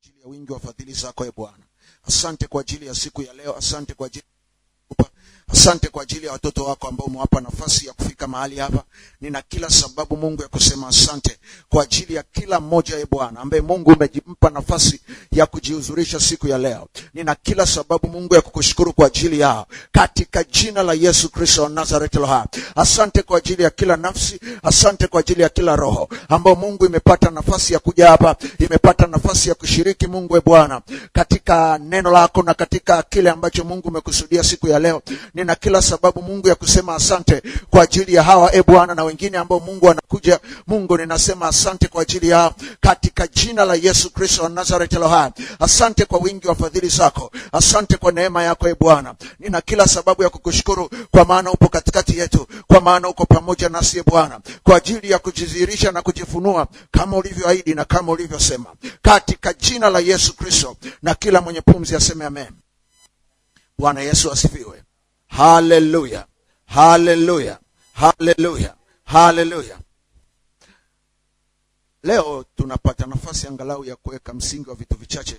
ajili ya wingi wa fadhili zako, Bwana. Asante kwa ajili ya siku ya leo. Asante kwa ajili Asante kwa ajili ya watoto wako ambao umewapa nafasi ya kufika mahali hapa. Nina kila sababu Mungu ya kusema asante kwa ajili ya kila mmoja, Bwana, ambaye Mungu umempa nafasi ya kujihuzurisha siku ya leo. Nina kila sababu Mungu ya kukushukuru kwa ajili yao, katika jina la Yesu Kristo wa Nazareti. Asante kwa ajili ya kila nafsi, asante kwa ajili ya kila roho ambao Mungu imepata nafasi ya kuja hapa, imepata nafasi ya kushiriki, Mungu Bwana, katika neno lako na katika kile ambacho Mungu umekusudia siku ya leo. Nina kila sababu Mungu ya kusema asante kwa ajili ya hawa, Bwana, na wengine ambao Mungu anakuja. Mungu, ninasema asante kwa ajili yao, katika jina la Yesu Kristo wa Nazareti. Asante kwa wingi wa fadhili zako, asante kwa neema yako, Bwana. Nina kila sababu ya kukushukuru, kwa maana upo katikati yetu, kwa maana uko pamoja nasi, Bwana, kwa ajili ya kujidhihirisha na kujifunua kama ulivyoahidi na kama ulivyosema, katika jina la Yesu Kristo. Na kila mwenye pumzi aseme amen. Bwana Yesu asifiwe. Haleluya, haleluya, haleluya, haleluya. Leo tunapata nafasi angalau ya kuweka msingi wa vitu vichache,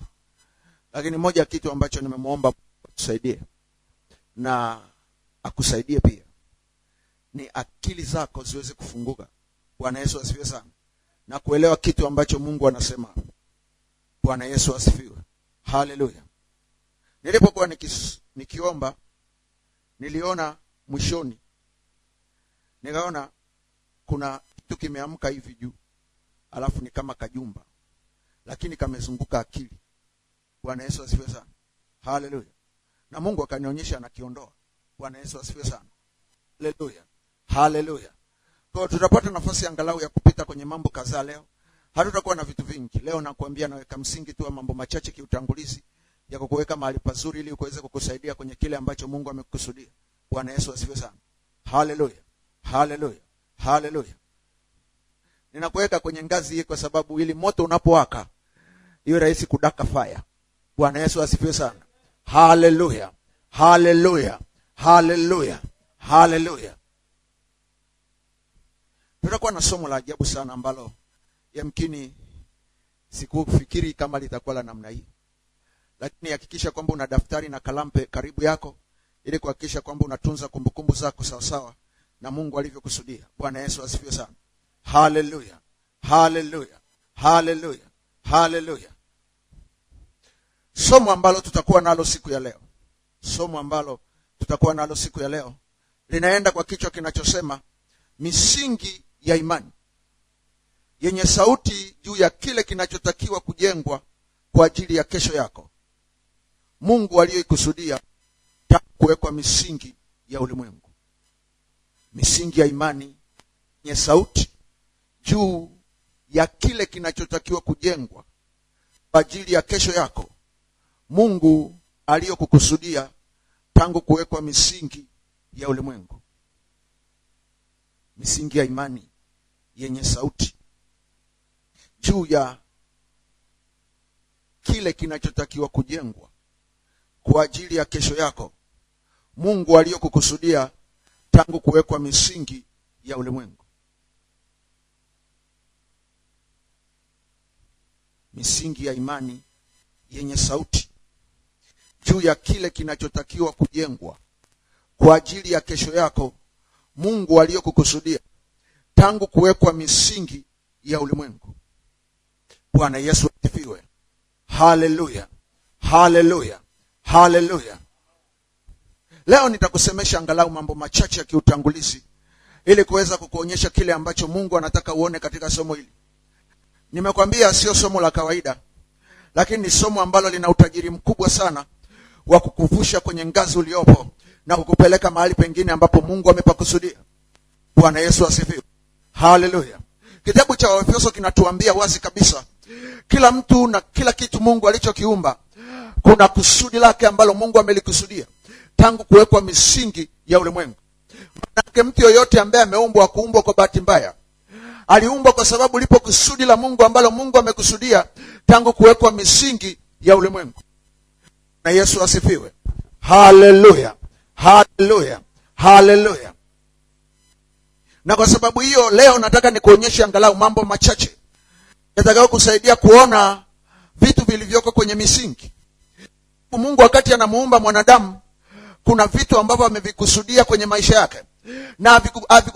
lakini moja ya kitu ambacho nimemwomba tusaidie na akusaidie pia ni akili zako ziweze kufunguka. Bwana Yesu asifiwe sana, na kuelewa kitu ambacho Mungu anasema. Bwana Yesu asifiwe. Haleluya. Nilipokuwa nikiomba, niliona mwishoni, nikaona kuna kitu kimeamka hivi juu, alafu ni kama kajumba, lakini kamezunguka akili. Bwana Yesu asifiwe sana. Haleluya. Na Mungu akanionyesha anakiondoa. Bwana Yesu asifiwe sana. Haleluya, haleluya. Kwa tutapata nafasi angalau ya kupita kwenye mambo kadhaa leo. Hatutakuwa na vitu vingi leo, nakwambia naweka msingi tu wa mambo machache kiutangulizi ya kukuweka mahali pazuri ili uweze kukusaidia kwenye kile ambacho Mungu amekusudia. Bwana Yesu asifiwe sana. Haleluya, haleluya, haleluya. Ninakuweka kwenye ngazi hii kwa sababu ili moto unapowaka iwe rahisi kudaka fire. Bwana Yesu asifiwe sana. Haleluya, haleluya, haleluya, haleluya. Tutakuwa na somo la ajabu sana ambalo yamkini sikufikiri kama litakuwa la namna hii. Lakini hakikisha kwamba una daftari na kalamu karibu yako, ili kuhakikisha kwamba unatunza kumbukumbu zako sawa sawa na Mungu alivyokusudia. Bwana Yesu asifiwe sana. Haleluya, haleluya, haleluya, haleluya. Somo ambalo tutakuwa nalo siku ya leo, linaenda kwa kichwa kinachosema misingi ya imani yenye sauti juu ya kile kinachotakiwa kujengwa kwa ajili ya kesho yako, Mungu aliyoikusudia tangu kuwekwa misingi ya ulimwengu. Misingi ya imani yenye sauti juu ya kile kinachotakiwa kujengwa kwa ajili ya kesho yako, Mungu aliyokukusudia tangu kuwekwa misingi ya ulimwengu. Misingi ya imani yenye sauti juu ya kile kinachotakiwa kujengwa kwa ajili ya kesho yako, Mungu aliyokukusudia tangu kuwekwa misingi ya ulimwengu. Misingi ya imani yenye sauti juu ya kile kinachotakiwa kujengwa kwa ajili ya kesho yako, Mungu aliyokukusudia tangu kuwekwa misingi ya ulimwengu. Bwana Yesu asifiwe. Haleluya, haleluya, haleluya. Leo nitakusemesha angalau mambo machache ya kiutangulizi ili kuweza kukuonyesha kile ambacho Mungu anataka uone katika somo hili. Nimekwambia sio somo la kawaida, lakini ni somo ambalo lina utajiri mkubwa sana wa kukuvusha kwenye ngazi uliopo na kukupeleka mahali pengine ambapo Mungu amepakusudia. Bwana Yesu asifiwe. Haleluya. Kitabu cha Waefeso kinatuambia wazi kabisa, kila mtu na kila kitu Mungu alichokiumba kuna kusudi lake ambalo Mungu amelikusudia tangu kuwekwa misingi ya ulimwengu. Manake mtu yoyote ambaye ameumbwa kuumbwa kwa bahati mbaya. Aliumbwa kwa sababu lipo kusudi la Mungu ambalo Mungu amekusudia tangu kuwekwa misingi ya ulimwengu. Na Yesu asifiwe. Haleluya, haleluya, haleluya. Na kwa sababu hiyo leo nataka nikuonyeshe angalau mambo machache yatakao kusaidia kuona vitu vilivyoko kwenye misingi. Mungu wakati anamuumba mwanadamu, kuna vitu ambavyo amevikusudia kwenye maisha yake, na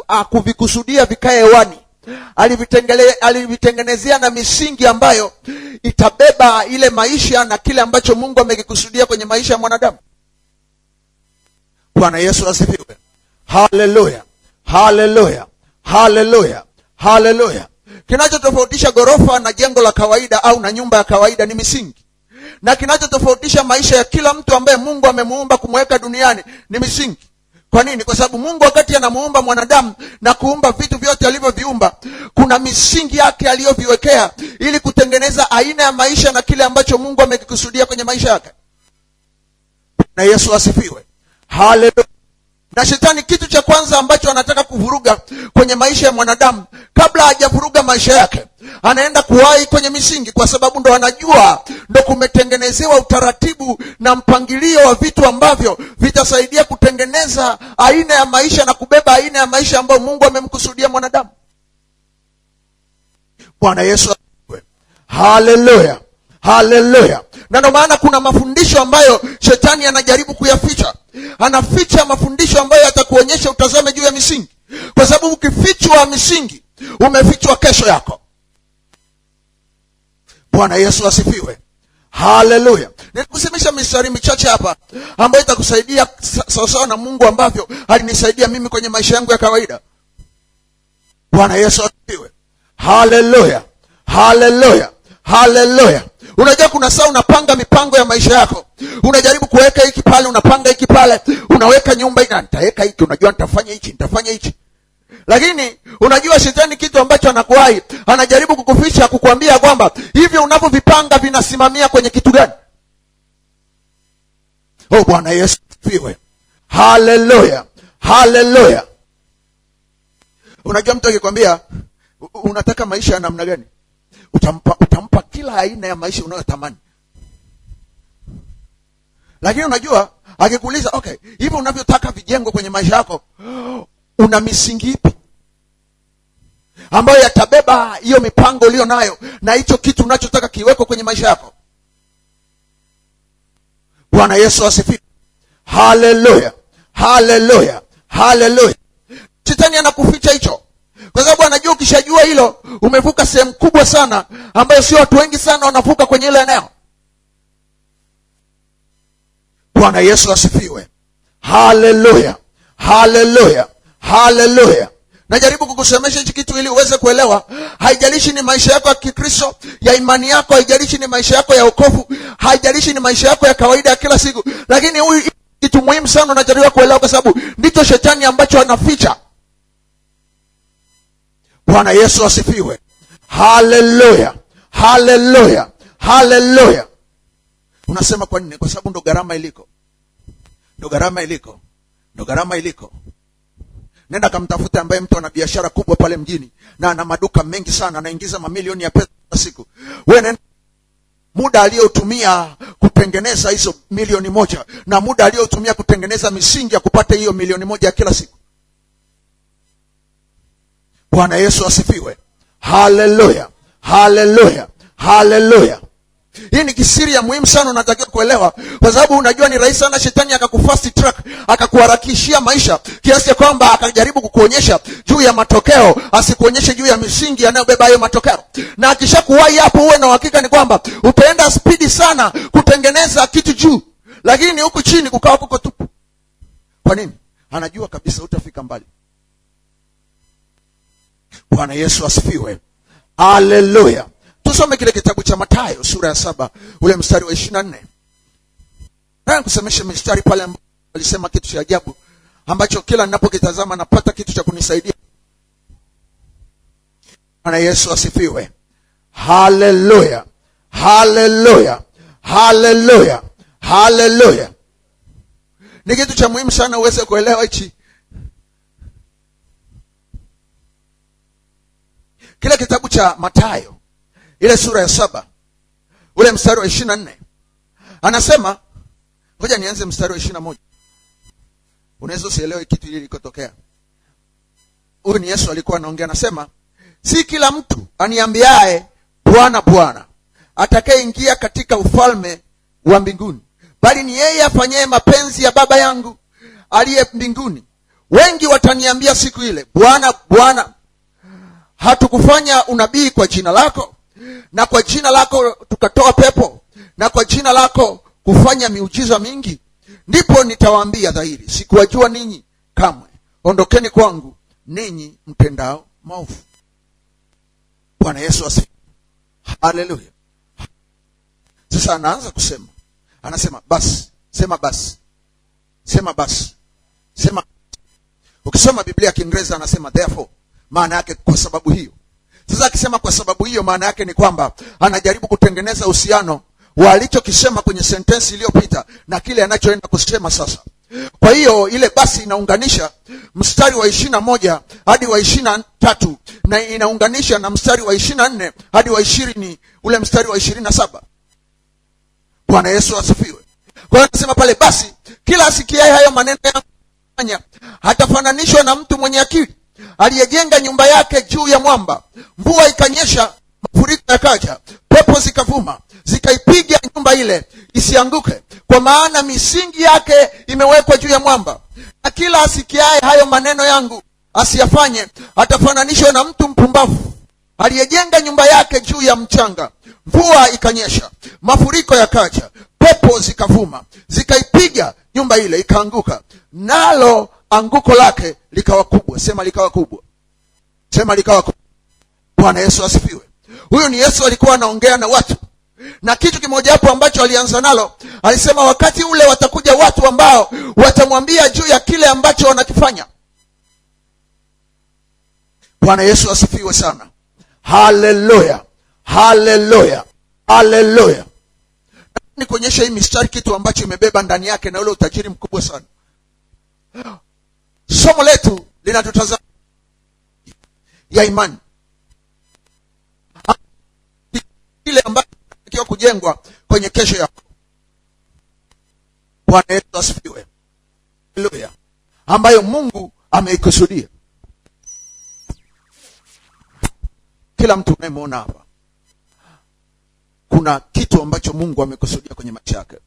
hakuvikusudia vikae hewani. Alivitengenezea na misingi ambayo itabeba ile maisha na kile ambacho Mungu amekikusudia kwenye maisha ya mwanadamu. Bwana Yesu asifiwe. Haleluya, haleluya, haleluya, haleluya. Kinachotofautisha ghorofa na jengo la kawaida au na nyumba ya kawaida ni misingi, na kinachotofautisha maisha ya kila mtu ambaye Mungu amemuumba kumweka duniani ni misingi. Kwa nini? Kwa sababu Mungu wakati anamuumba mwanadamu na kuumba vitu vyote alivyoviumba, kuna misingi yake aliyoviwekea ili kutengeneza aina ya maisha na kile ambacho Mungu amekikusudia kwenye maisha yake. Na Yesu asifiwe. Haleluya. Na shetani kitu cha kwanza ambacho anataka kuvuruga kwenye maisha ya mwanadamu, kabla hajavuruga maisha yake, anaenda kuwahi kwenye misingi, kwa sababu ndo anajua ndo kumetengenezewa utaratibu na mpangilio wa vitu ambavyo vitasaidia kutengeneza aina ya maisha na kubeba aina ya maisha ambayo Mungu amemkusudia mwanadamu. Bwana Yesu asifiwe. Haleluya, haleluya. Na ndio maana kuna mafundisho ambayo shetani anajaribu kuyaficha. Anaficha mafundisho ambayo yatakuonyesha utazame juu ya misingi, kwa sababu ukifichwa misingi, umefichwa kesho yako. Bwana Yesu asifiwe. Haleluya. Nikusemesha mistari michache hapa ambayo itakusaidia sawasawa na Mungu ambavyo alinisaidia mimi kwenye maisha yangu ya kawaida. Bwana Yesu asifiwe. Haleluya, haleluya, haleluya. Unajua kuna saa unapanga mipango ya maisha yako, unajaribu kuweka hiki pale, unapanga hiki pale, unaweka nyumba ina nitaweka hiki, unajua nitafanya hiki, nitafanya hiki. Lakini unajua shetani kitu ambacho anakuwahi, anajaribu kukuficha, kukuambia kwamba hivyo unavyovipanga vinasimamia kwenye kitu gani. Oh, Bwana Yesu asifiwe. Haleluya, haleluya. Unajua mtu akikwambia unataka maisha ya namna gani, utampa kila aina ya maisha unayotamani. Lakini unajua akikuuliza, okay, hivi unavyotaka vijengwe kwenye maisha yako, una misingi ipi ambayo yatabeba hiyo mipango ulio nayo na hicho kitu unachotaka kiweko kwenye maisha yako? Bwana Yesu asifiwe. Haleluya, haleluya, haleluya. Shetani anakuficha hicho, kwa sababu anajua ukishajua hilo, umevuka sehemu kubwa sana ambayo sio watu wengi sana wanavuka kwenye ile eneo. Bwana Yesu asifiwe. Haleluya, haleluya, haleluya. Najaribu kukusemesha hichi kitu ili uweze kuelewa. Haijalishi ni maisha yako ya Kikristo, ya imani yako, haijalishi ni maisha yako ya wokovu, haijalishi ni maisha yako ya kawaida ya kila siku, lakini huyu kitu muhimu sana unajaribu kuelewa, kwa sababu ndicho shetani ambacho anaficha. Bwana Yesu asifiwe. Haleluya, haleluya, haleluya. Unasema kwa nini? Kwa sababu ndo gharama iliko. Ndo gharama iliko. Ndo gharama iliko. Nenda kamtafuta ambaye mtu ana biashara kubwa pale mjini na ana maduka mengi sana, anaingiza mamilioni ya pesa kwa siku. Wewe nenda, muda aliotumia kutengeneza hizo milioni moja na muda aliotumia kutengeneza misingi ya kupata hiyo milioni moja ya kila siku. Bwana Yesu asifiwe. Haleluya, haleluya, haleluya. Hii ni kisiri ya muhimu sana unatakiwa kuelewa, kwa sababu unajua ni rahisi sana shetani akakufast track, akakuharakishia maisha kiasi kwamba akajaribu kukuonyesha juu ya matokeo, asikuonyeshe juu ya misingi yanayobeba hayo matokeo. Na akishakuwahi hapo, uwe na uhakika ni kwamba utaenda spidi sana kutengeneza kitu juu, lakini huku chini kukaa kuko tupu. Kwa nini? Anajua kabisa utafika mbali. Bwana Yesu asifiwe. Haleluya. Tusome kile kitabu cha Mathayo sura ya 7 ule mstari wa 24. Na kusemesha mstari pale ambapo alisema kitu cha ajabu ambacho kila ninapokitazama napata kitu cha kunisaidia. Bwana Yesu asifiwe. Haleluya. Haleluya. Haleluya. Haleluya. Ni kitu cha muhimu sana uweze kuelewa hichi. Kile kitabu cha Mathayo ile sura ya 7 ule mstari wa 24 anasema, ngoja nianze mstari wa 21. Unaweza usielewe kitu hili likotokea. Huyu ni Yesu alikuwa anaongea, anasema, si kila mtu aniambiaye Bwana Bwana atakayeingia katika ufalme wa mbinguni, bali ni yeye afanyaye mapenzi ya Baba yangu aliye mbinguni. Wengi wataniambia siku ile, Bwana, Bwana, hatukufanya unabii kwa jina lako, na kwa jina lako tukatoa pepo, na kwa jina lako kufanya miujiza mingi? Ndipo nitawaambia dhahiri, sikuwajua ninyi kamwe. Ondokeni kwangu ninyi mtendao maovu. Bwana Yesu asifiwe. Haleluya. Sasa anaanza kusema, anasema basi, sema basi, sema basi, sema. Ukisoma Biblia ya Kiingereza anasema therefore, maana yake kwa sababu hiyo. Sasa akisema kwa sababu hiyo, maana yake ni kwamba anajaribu kutengeneza uhusiano wa alichokisema kwenye sentensi iliyopita na kile anachoenda kusema sasa. Kwa hiyo ile basi inaunganisha mstari wa 21 hadi wa 23, na inaunganisha na mstari wa 24 hadi wa 20, ule mstari wa 27. Bwana Yesu asifiwe. Kwa hiyo anasema pale, basi kila asikiaye hayo maneno yangu hatafananishwa na mtu mwenye akili aliyejenga nyumba yake juu ya mwamba. Mvua ikanyesha, mafuriko yakaja, pepo zikavuma, zikaipiga nyumba ile isianguke, kwa maana misingi yake imewekwa juu ya mwamba. Na kila asikiaye hayo maneno yangu asiyafanye atafananishwa na mtu mpumbavu aliyejenga nyumba yake juu ya mchanga. Mvua ikanyesha, mafuriko yakaja, pepo zikavuma, zikaipiga nyumba ile ikaanguka, nalo anguko lake likawa kubwa. Sema likawa kubwa. Sema likawa kubwa. Bwana Yesu asifiwe. Huyu ni Yesu alikuwa anaongea na watu, na kitu kimoja hapo ambacho alianza nalo, alisema wakati ule watakuja watu ambao watamwambia juu ya kile ambacho wanakifanya. Bwana Yesu asifiwe sana. Haleluya, haleluya, haleluya. Ni kuonyesha hii mistari kitu ambacho imebeba ndani yake na ule utajiri mkubwa sana. Somo letu linatutazama ya imani, ile ambayo inatakiwa kujengwa kwenye kesho yako. Bwana Yesu asifiwe. Haleluya. Ambayo Mungu ameikusudia. Kila mtu unayemwona hapa, kuna kitu ambacho Mungu amekusudia kwenye maisha yake.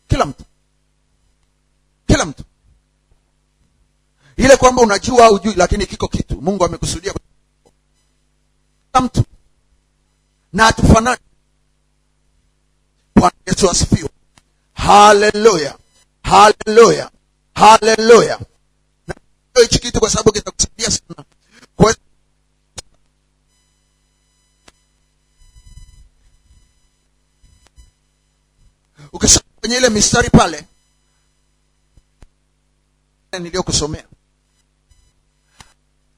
Kila mtu. Kila mtu. Ile kwamba unajua au hujui, lakini kiko kitu Mungu amekusudia kila mtu. Na hatufanani. Bwana Yesu asifiwe. Haleluya. Haleluya. Haleluya. Na hichi kitu kwa sababu kitakusaidia sana. Kwa ukisoma kwenye ile mistari pale niliyokusomea,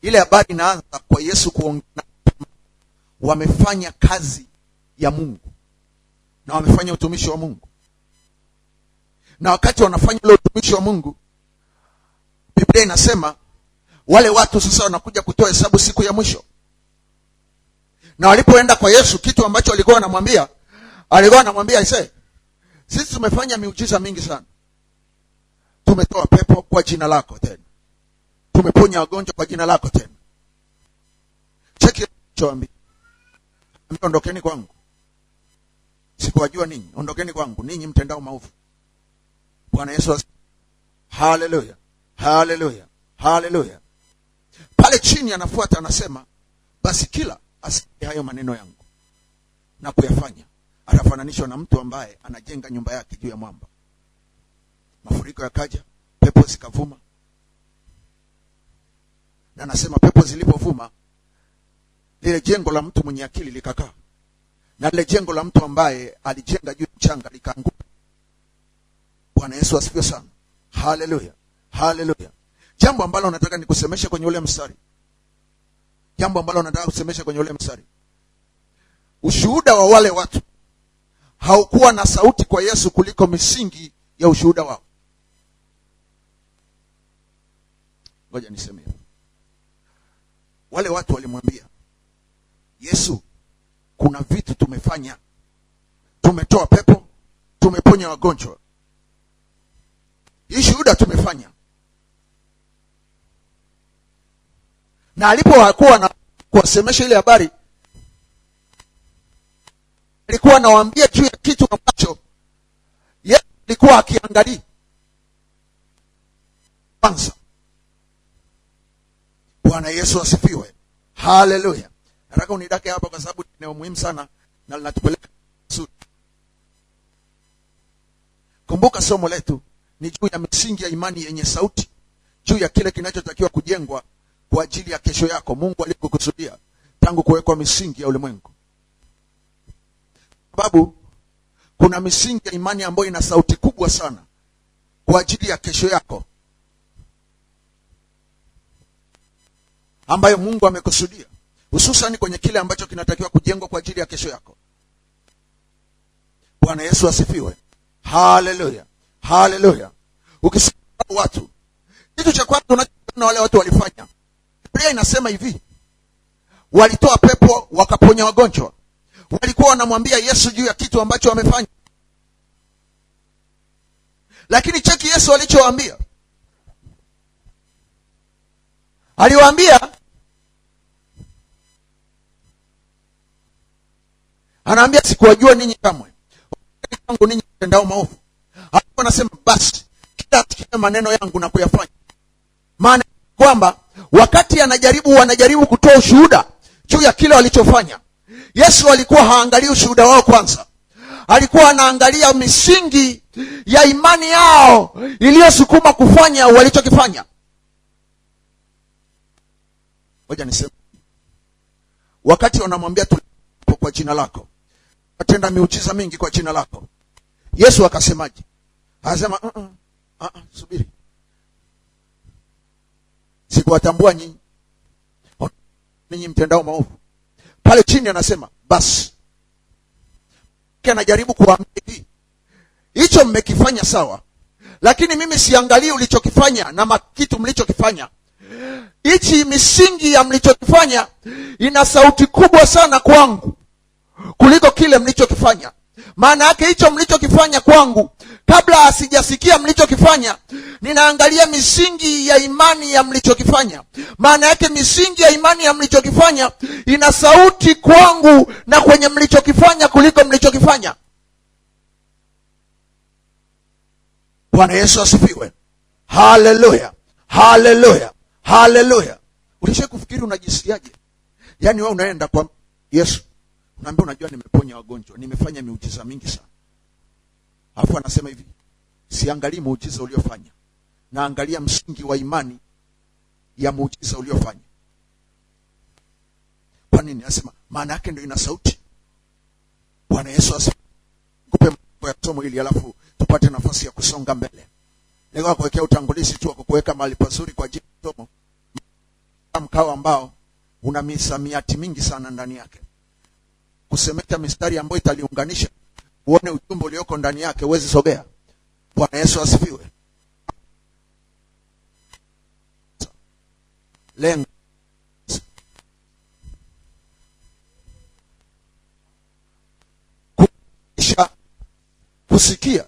ile habari inaanza kwa Yesu kuongea, wamefanya kazi ya Mungu na wamefanya utumishi wa Mungu. Na wakati wanafanya ile utumishi wa Mungu, Biblia inasema wale watu sasa wanakuja kutoa hesabu siku ya mwisho. Na walipoenda kwa Yesu, kitu ambacho alikuwa anamwambia ise, sisi tumefanya miujiza mingi sana. Tumetoa pepo kwa jina lako tena. Tumeponya wagonjwa kwa jina lako tena. Cheki choambi. Ondokeni kwangu. Sikuwajua ninyi. Ondokeni kwangu ninyi mtendao maovu. Bwana Yesu asifiwe. Haleluya. Haleluya. Haleluya. Pale chini anafuata anasema, basi kila asikie hayo maneno yangu na kuyafanya atafananishwa na mtu ambaye anajenga nyumba yake juu ya mwamba. Mafuriko yakaja, pepo zikavuma. Na anasema pepo zilipovuma, lile jengo la mtu mwenye akili likakaa, na lile jengo la mtu ambaye alijenga juu ya mchanga likaanguka. Bwana Yesu asifiwe sana. Haleluya. Haleluya. Jambo ambalo nataka nikusemeshe kwenye ule mstari. Jambo ambalo nataka kusemesha kwenye ule mstari. Ushuhuda wa wale watu haukuwa na sauti kwa Yesu kuliko misingi ya ushuhuda wao. Ngoja niseme. Wale watu walimwambia Yesu, kuna vitu tumefanya. Tumetoa pepo, tumeponya wagonjwa. Hii shuhuda tumefanya. Na alipokuwa na kuwasemesha ile habari, alikuwa anawaambia juu ya kitu ambacho Yesu alikuwa akiangalia kwanza. Bwana Yesu asifiwe. Haleluya. Nataka unidake hapa kwa sababu ni muhimu sana na linatupeleka vizuri. Kumbuka somo letu ni juu ya misingi ya imani yenye sauti, juu ya kile kinachotakiwa kujengwa kwa ajili ya kesho yako Mungu alikokusudia tangu kuwekwa misingi ya ulimwengu. Sababu kuna misingi ya imani ambayo ina sauti kubwa sana kwa ajili ya kesho yako ambayo Mungu amekusudia, hususan kwenye kile ambacho kinatakiwa kujengwa kwa ajili ya kesho yako. Bwana Yesu asifiwe. Haleluya. Haleluya. Ukisikia watu, kitu cha kwanza unachoona wale watu walifanya, Biblia inasema hivi, walitoa pepo wakaponya wagonjwa. Walikuwa wanamwambia Yesu juu ya kitu ambacho wamefanya. Lakini cheki Yesu alichowaambia. Aliwaambia, anaambia sikuwajua ninyi kamwe, kwangu ninyi mtendao maovu. Alikuwa anasema basi kila asikie maneno yangu na kuyafanya. Maana kwamba wakati wanajaribu kutoa ushuhuda juu ya kile walichofanya, Yesu alikuwa haangalii ushuhuda wao kwanza. Alikuwa anaangalia misingi ya imani yao iliyosukuma kufanya walichokifanya. Ngoja niseme, wakati wanamwambia tulipo kwa jina lako, atenda miujiza mingi kwa jina lako, Yesu akasemaje? Anasema subiri, sikuwatambua ninyi mtendao maovu. Pale chini anasema basi. Anajaribu kuambia hivi, hicho mmekifanya sawa, lakini mimi siangalii ulichokifanya na kitu mlichokifanya. Hichi misingi ya mlichokifanya ina sauti kubwa sana kwangu kuliko kile mlichokifanya. Maana yake hicho mlichokifanya kwangu, kabla asijasikia mlichokifanya, ninaangalia misingi ya imani ya mlichokifanya. Maana yake misingi ya imani ya mlichokifanya ina sauti kwangu na kwenye mlichokifanya kuliko mlichokifanya. Bwana Yesu asifiwe. Haleluya. Haleluya. Haleluya. Ulisha kufikiri unajisikiaje? Yaani wewe unaenda kwa Yesu, unaambia unajua nimeponya wagonjwa, nimefanya miujiza mingi sana. Alafu anasema hivi, siangalii muujiza uliofanya, naangalia msingi wa imani ya muujiza uliofanya. Kwa nini? Anasema maana yake ndio ina sauti. Bwana Yesu asifiwe. Kupe mambo ya somo hili alafu tupate nafasi ya kusonga mbele. Leo kuwekea utangulizi tu kukuweka mahali pazuri kwa ajili ya somo. Mkao ambao una misamiati mingi sana ndani yake. Kusemeta mistari ambayo italiunganisha uone ujumbe ulioko ndani yake, uweze sogea. Bwana Yesu asifiwe. Lengo kusikia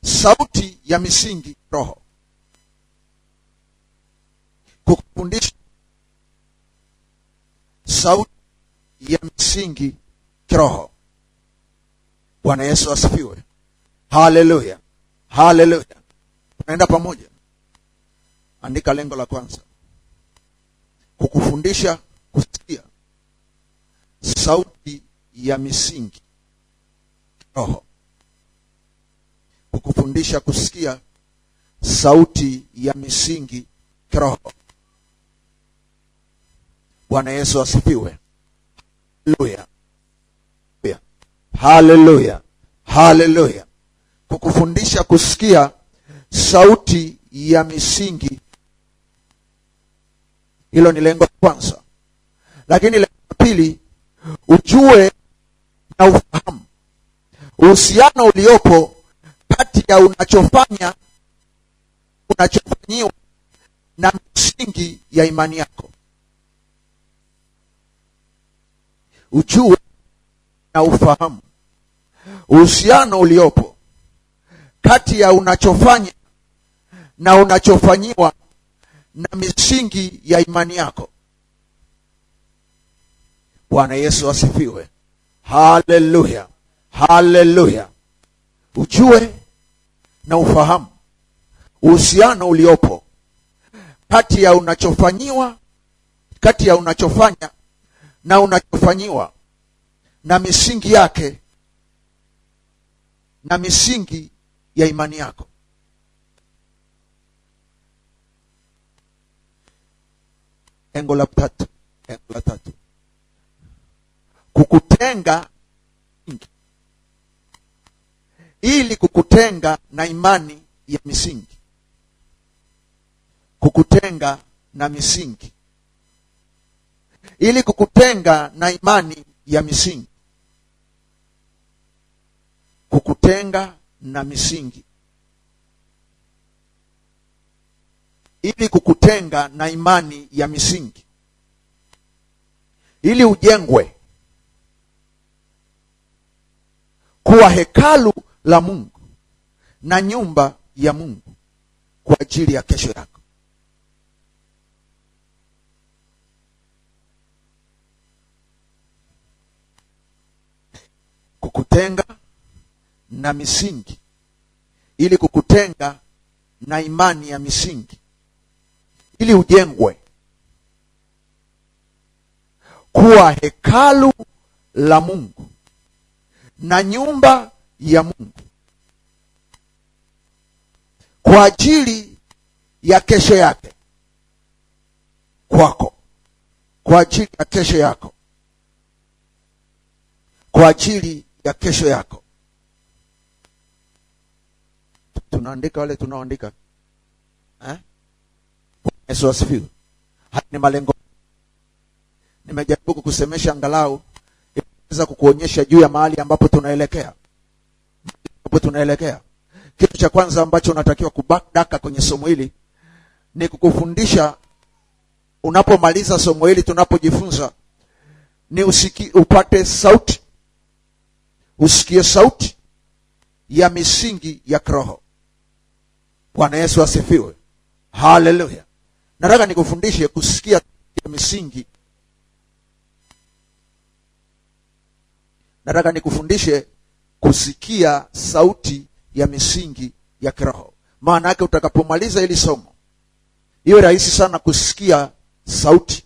sauti ya misingi roho, kukufundisha sauti ya misingi kiroho. Bwana Yesu asifiwe. Haleluya. Haleluya. Tunaenda pamoja. Andika lengo la kwanza, kukufundisha kusikia sauti ya misingi roho. Kukufundisha kusikia sauti ya misingi kiroho. Bwana Yesu asifiwe. Haleluya. Haleluya. Haleluya. Kukufundisha kusikia sauti ya misingi, hilo ni lengo la kwanza. Lakini lengo la pili, ujue na ufahamu uhusiano uliopo kati ya unachofanyiwa na misingi ya imani yako. Ujue na ufahamu uhusiano uliopo kati ya unachofanya na unachofanyiwa na misingi ya imani yako. Bwana Yesu asifiwe. Haleluya, haleluya. Ujue na ufahamu uhusiano uliopo kati ya unachofanya na unachofanyiwa, na misingi yake na misingi ya imani yako. Engo la tatu, kukutenga ili kukutenga na imani ya misingi, kukutenga na misingi, ili kukutenga na imani ya misingi, kukutenga na misingi, ili kukutenga na imani ya misingi, ili ujengwe kuwa hekalu la Mungu na nyumba ya Mungu kwa ajili ya kesho yako. Kukutenga na misingi, ili kukutenga na imani ya misingi, ili ujengwe kuwa hekalu la Mungu na nyumba ya Mungu kwa ajili ya kesho yake kwako, kwa ajili ya kesho yako, kwa ajili ya kesho yako. Tunaandika wale tunaoandika, Yesu asifiwe. Haya ni malengo. Nimejaribu kukusemesha angalau inaweza kukuonyesha juu ya mahali ambapo tunaelekea. Kitu cha kwanza ambacho unatakiwa kubadaka kwenye somo hili ni kukufundisha, unapomaliza somo hili, tunapojifunza, ni upate sauti, usikie sauti ya misingi ya kiroho. Bwana Yesu asifiwe. Haleluya. Nataka nikufundishe kusikia ya misingi. Nataka nikufundishe kusikia sauti ya misingi ya kiroho. Maana yake utakapomaliza hili somo, iwe rahisi sana kusikia sauti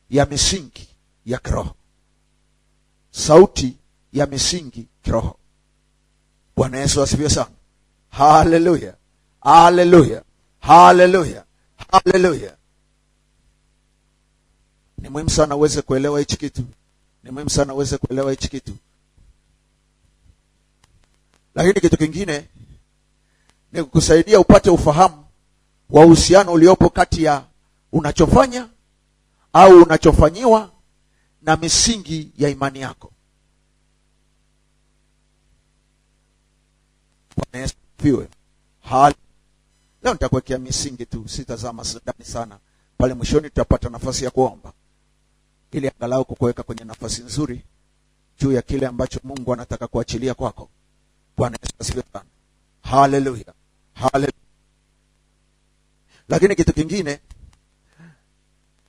ya misingi ya kiroho. Sauti ya misingi kiroho. Bwana Yesu asifiwe sana. Haleluya. Haleluya. Haleluya. Haleluya. Ni muhimu sana uweze kuelewa hichi kitu. Lakini kitu kingine ni kukusaidia upate ufahamu wa uhusiano uliopo kati ya unachofanya au unachofanyiwa na misingi ya imani yako. Bwana Yesu asifiwe. Leo nitakuwekea misingi tu, sitazama ndani sana. Pale mwishoni tutapata nafasi ya kuomba, ili angalau kukuweka kwenye nafasi nzuri juu ya kile ambacho Mungu anataka kuachilia kwako. Bwana Yesu asifiwe sana. Haleluya. Haleluya. Lakini kitu kingine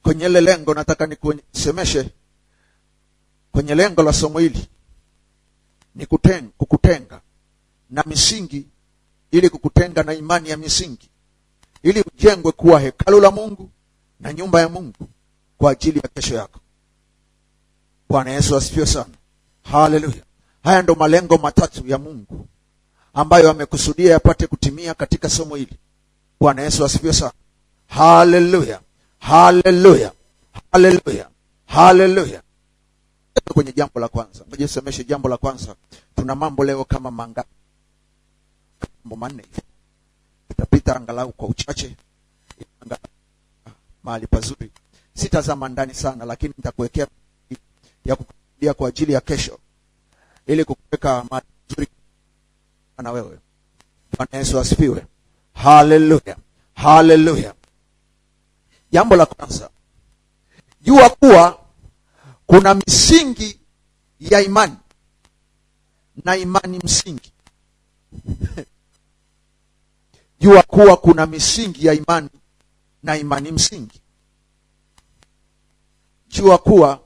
kwenye ile lengo nataka nikusemeshe, kwenye lengo la somo hili ni kukutenga na misingi, ili kukutenga na imani ya misingi, ili ujengwe kuwa hekalu la Mungu na nyumba ya Mungu kwa ajili ya kesho yako. Bwana Yesu asifiwe sana. Haleluya. Haya ndo malengo matatu ya Mungu ambayo amekusudia yapate kutimia katika somo hili. Bwana Yesu asifiwe sana. Haleluya. Haleluya. Haleluya. Haleluya. Kwenye jambo la kwanza, ngoja nisemeshe jambo la kwanza. Tuna mambo leo kama mambo manne. Tutapita angalau kwa uchache, mahali pazuri. Sitazama ndani sana, lakini nitakuwekea ya kukudia kwa ajili ya kesho, ili kukuweka mahali pazuri na wewe. Bwana Yesu asifiwe. Haleluya. Haleluya. Jambo la kwanza, jua kuwa kuna misingi ya imani na imani msingi. Jua kuwa kuna misingi ya imani na imani msingi. Jua kuwa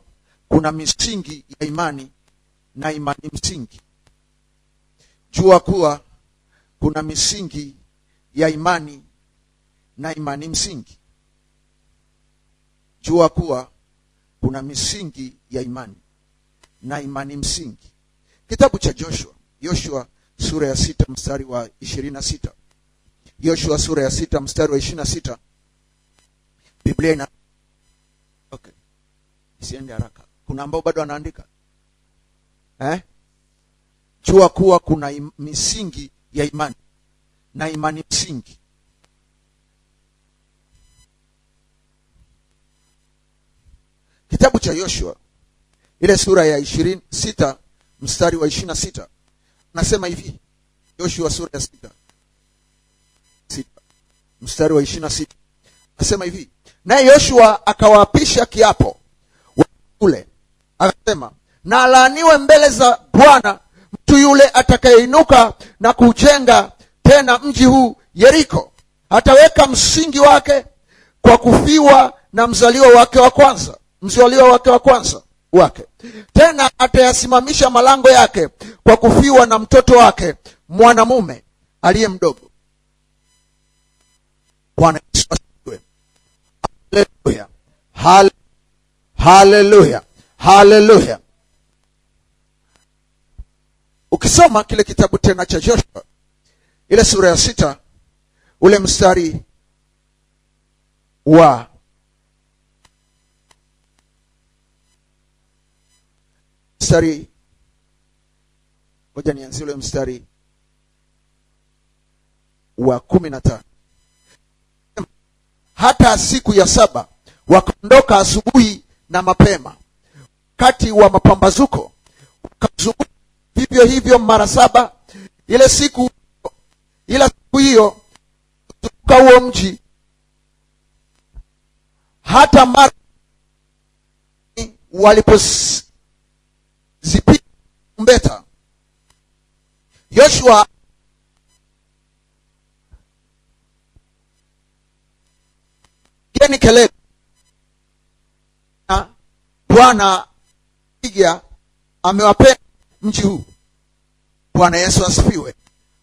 kuna misingi ya imani na imani msingi. Jua kuwa kuna misingi ya imani na imani msingi. Jua kuwa kuna misingi ya imani na imani msingi. Kitabu cha Yoshua sura ya 6 mstari wa 26. Yoshua sura ya 6 mstari wa 26. Biblia ina okay. Isiende haraka. Kuna ambao bado wanaandika. Jua kuwa kuna misingi ya imani na imani msingi. Kitabu cha Yoshua ile sura ya 26 mstari wa 26 nasema hivi. Yoshua sura ya 6 mstari wa 26 nasema hivi, naye Yoshua akawaapisha kiapo ule, akasema, na alaaniwe mbele za Bwana mtu yule atakayeinuka na kujenga tena mji huu Yeriko. Ataweka msingi wake kwa kufiwa na mzaliwa wake wa kwanza wake. Tena atayasimamisha malango yake kwa kufiwa na mtoto wake mwanamume aliye mdogo. Bwana Yesu asifiwe. Haleluya. Haleluya. Haleluya. Ukisoma kile kitabu tena cha Joshua ile sura ya 6 ule mstari wa ngoja nianzie ule mstari wa 15. Hata siku ya 7 wakaondoka asubuhi na mapema, wakati wa mapambazuko wakazunguka vivyo hivyo mara 7. Ila siku hiyo kuzunguka huo mji hata mara walipozipiga tarumbeta. Yoshua geni kelele, Bwana piga amewapea mji huu. Bwana Yesu asifiwe.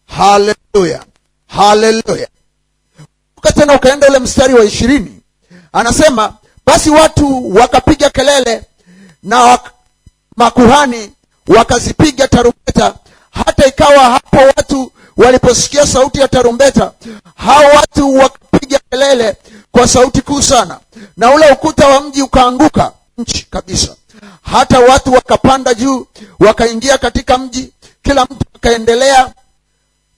Haleluya. Haleluya. Tena ukaenda ule mstari wa 20 anasema, basi watu wakapiga kelele na makuhani wakazipiga tarumbeta. Hata ikawa hapo watu waliposikia sauti ya tarumbeta, hao watu wakapiga kelele kwa sauti kuu sana, na ule ukuta wa mji ukaanguka nchi kabisa. Hata watu wakapanda juu wakaingia katika mji, kila mtu akaendelea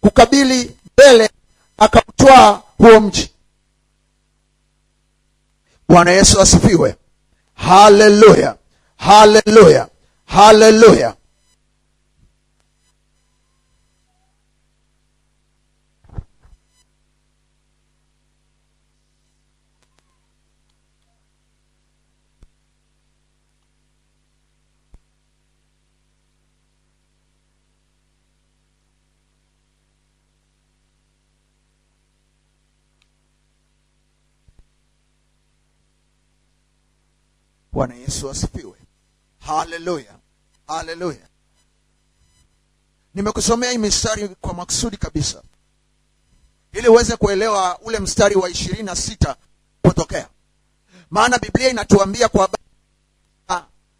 kukabili mbele, akautwaa huo mji. Bwana Yesu asifiwe. Haleluya. Haleluya. Haleluya. Bwana Yesu asifiwe. Haleluya. Haleluya. Nimekusomea hii mistari kwa makusudi kabisa, ili uweze kuelewa ule mstari wa 26 potokea. Maana Biblia inatuambia kwa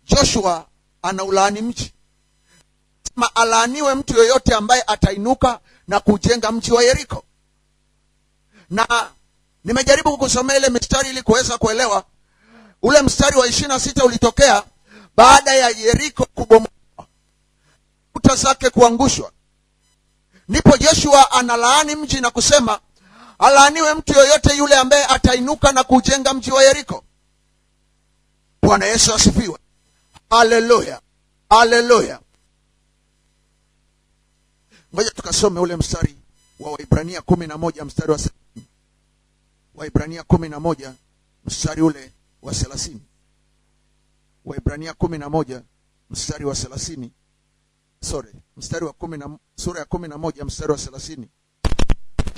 Joshua anaulaani mji. Sema alaaniwe mtu yoyote ambaye atainuka na kujenga mji wa Yeriko. Na nimejaribu kukusomea ile mistari ili kuweza kuelewa. Ule mstari wa 26 ulitokea baada ya Yeriko kubomolewa, kuta zake kuangushwa. Ndipo Joshua analaani mji na kusema, alaaniwe mtu yoyote yule ambaye atainuka na kujenga mji wa Yeriko. Bwana Yesu asifiwe. Haleluya. Haleluya. Ngoja tukasome ule mstari wa Waebrania 11 mstari wa 30. Waebrania 11 mstari ule wa 30. Waebrania 11 mstari wa 30. Mstari wa 10, sura ya 11 mstari wa 30.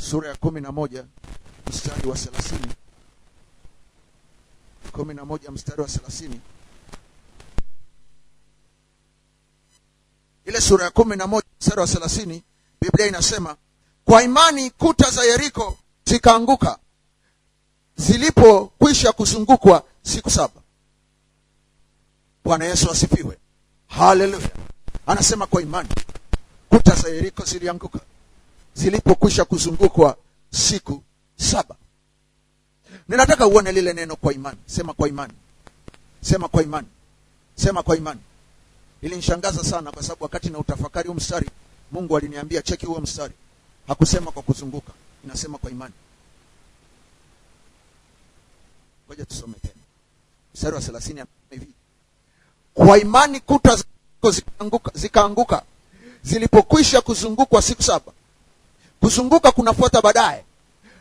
Sura ya 11 mstari wa 30. 11 mstari wa 30. ile sura ya 11 mstari wa 30, Biblia inasema, kwa imani kuta za Yeriko zikaanguka zilipokwisha kuzungukwa siku 7. Bwana Yesu asifiwe. Haleluya. Anasema kwa imani kuta za Yeriko zilianguka zilipokwisha kuzungukwa siku 7. Ninataka uone lile neno kwa imani. Sema kwa imani. Sema kwa imani. Sema kwa imani. Ilinishangaza sana kwa sababu wakati na utafakari huu mstari, Mungu aliniambia cheki huo mstari. Hakusema kwa kuzunguka, inasema kwa imani. Ngoja tusome tena. Mstari wa 30 hivi. Kwa imani kuta zikaanguka zilipokwisha kuzungukwa siku 7. Kuzunguka kunafuata baadaye,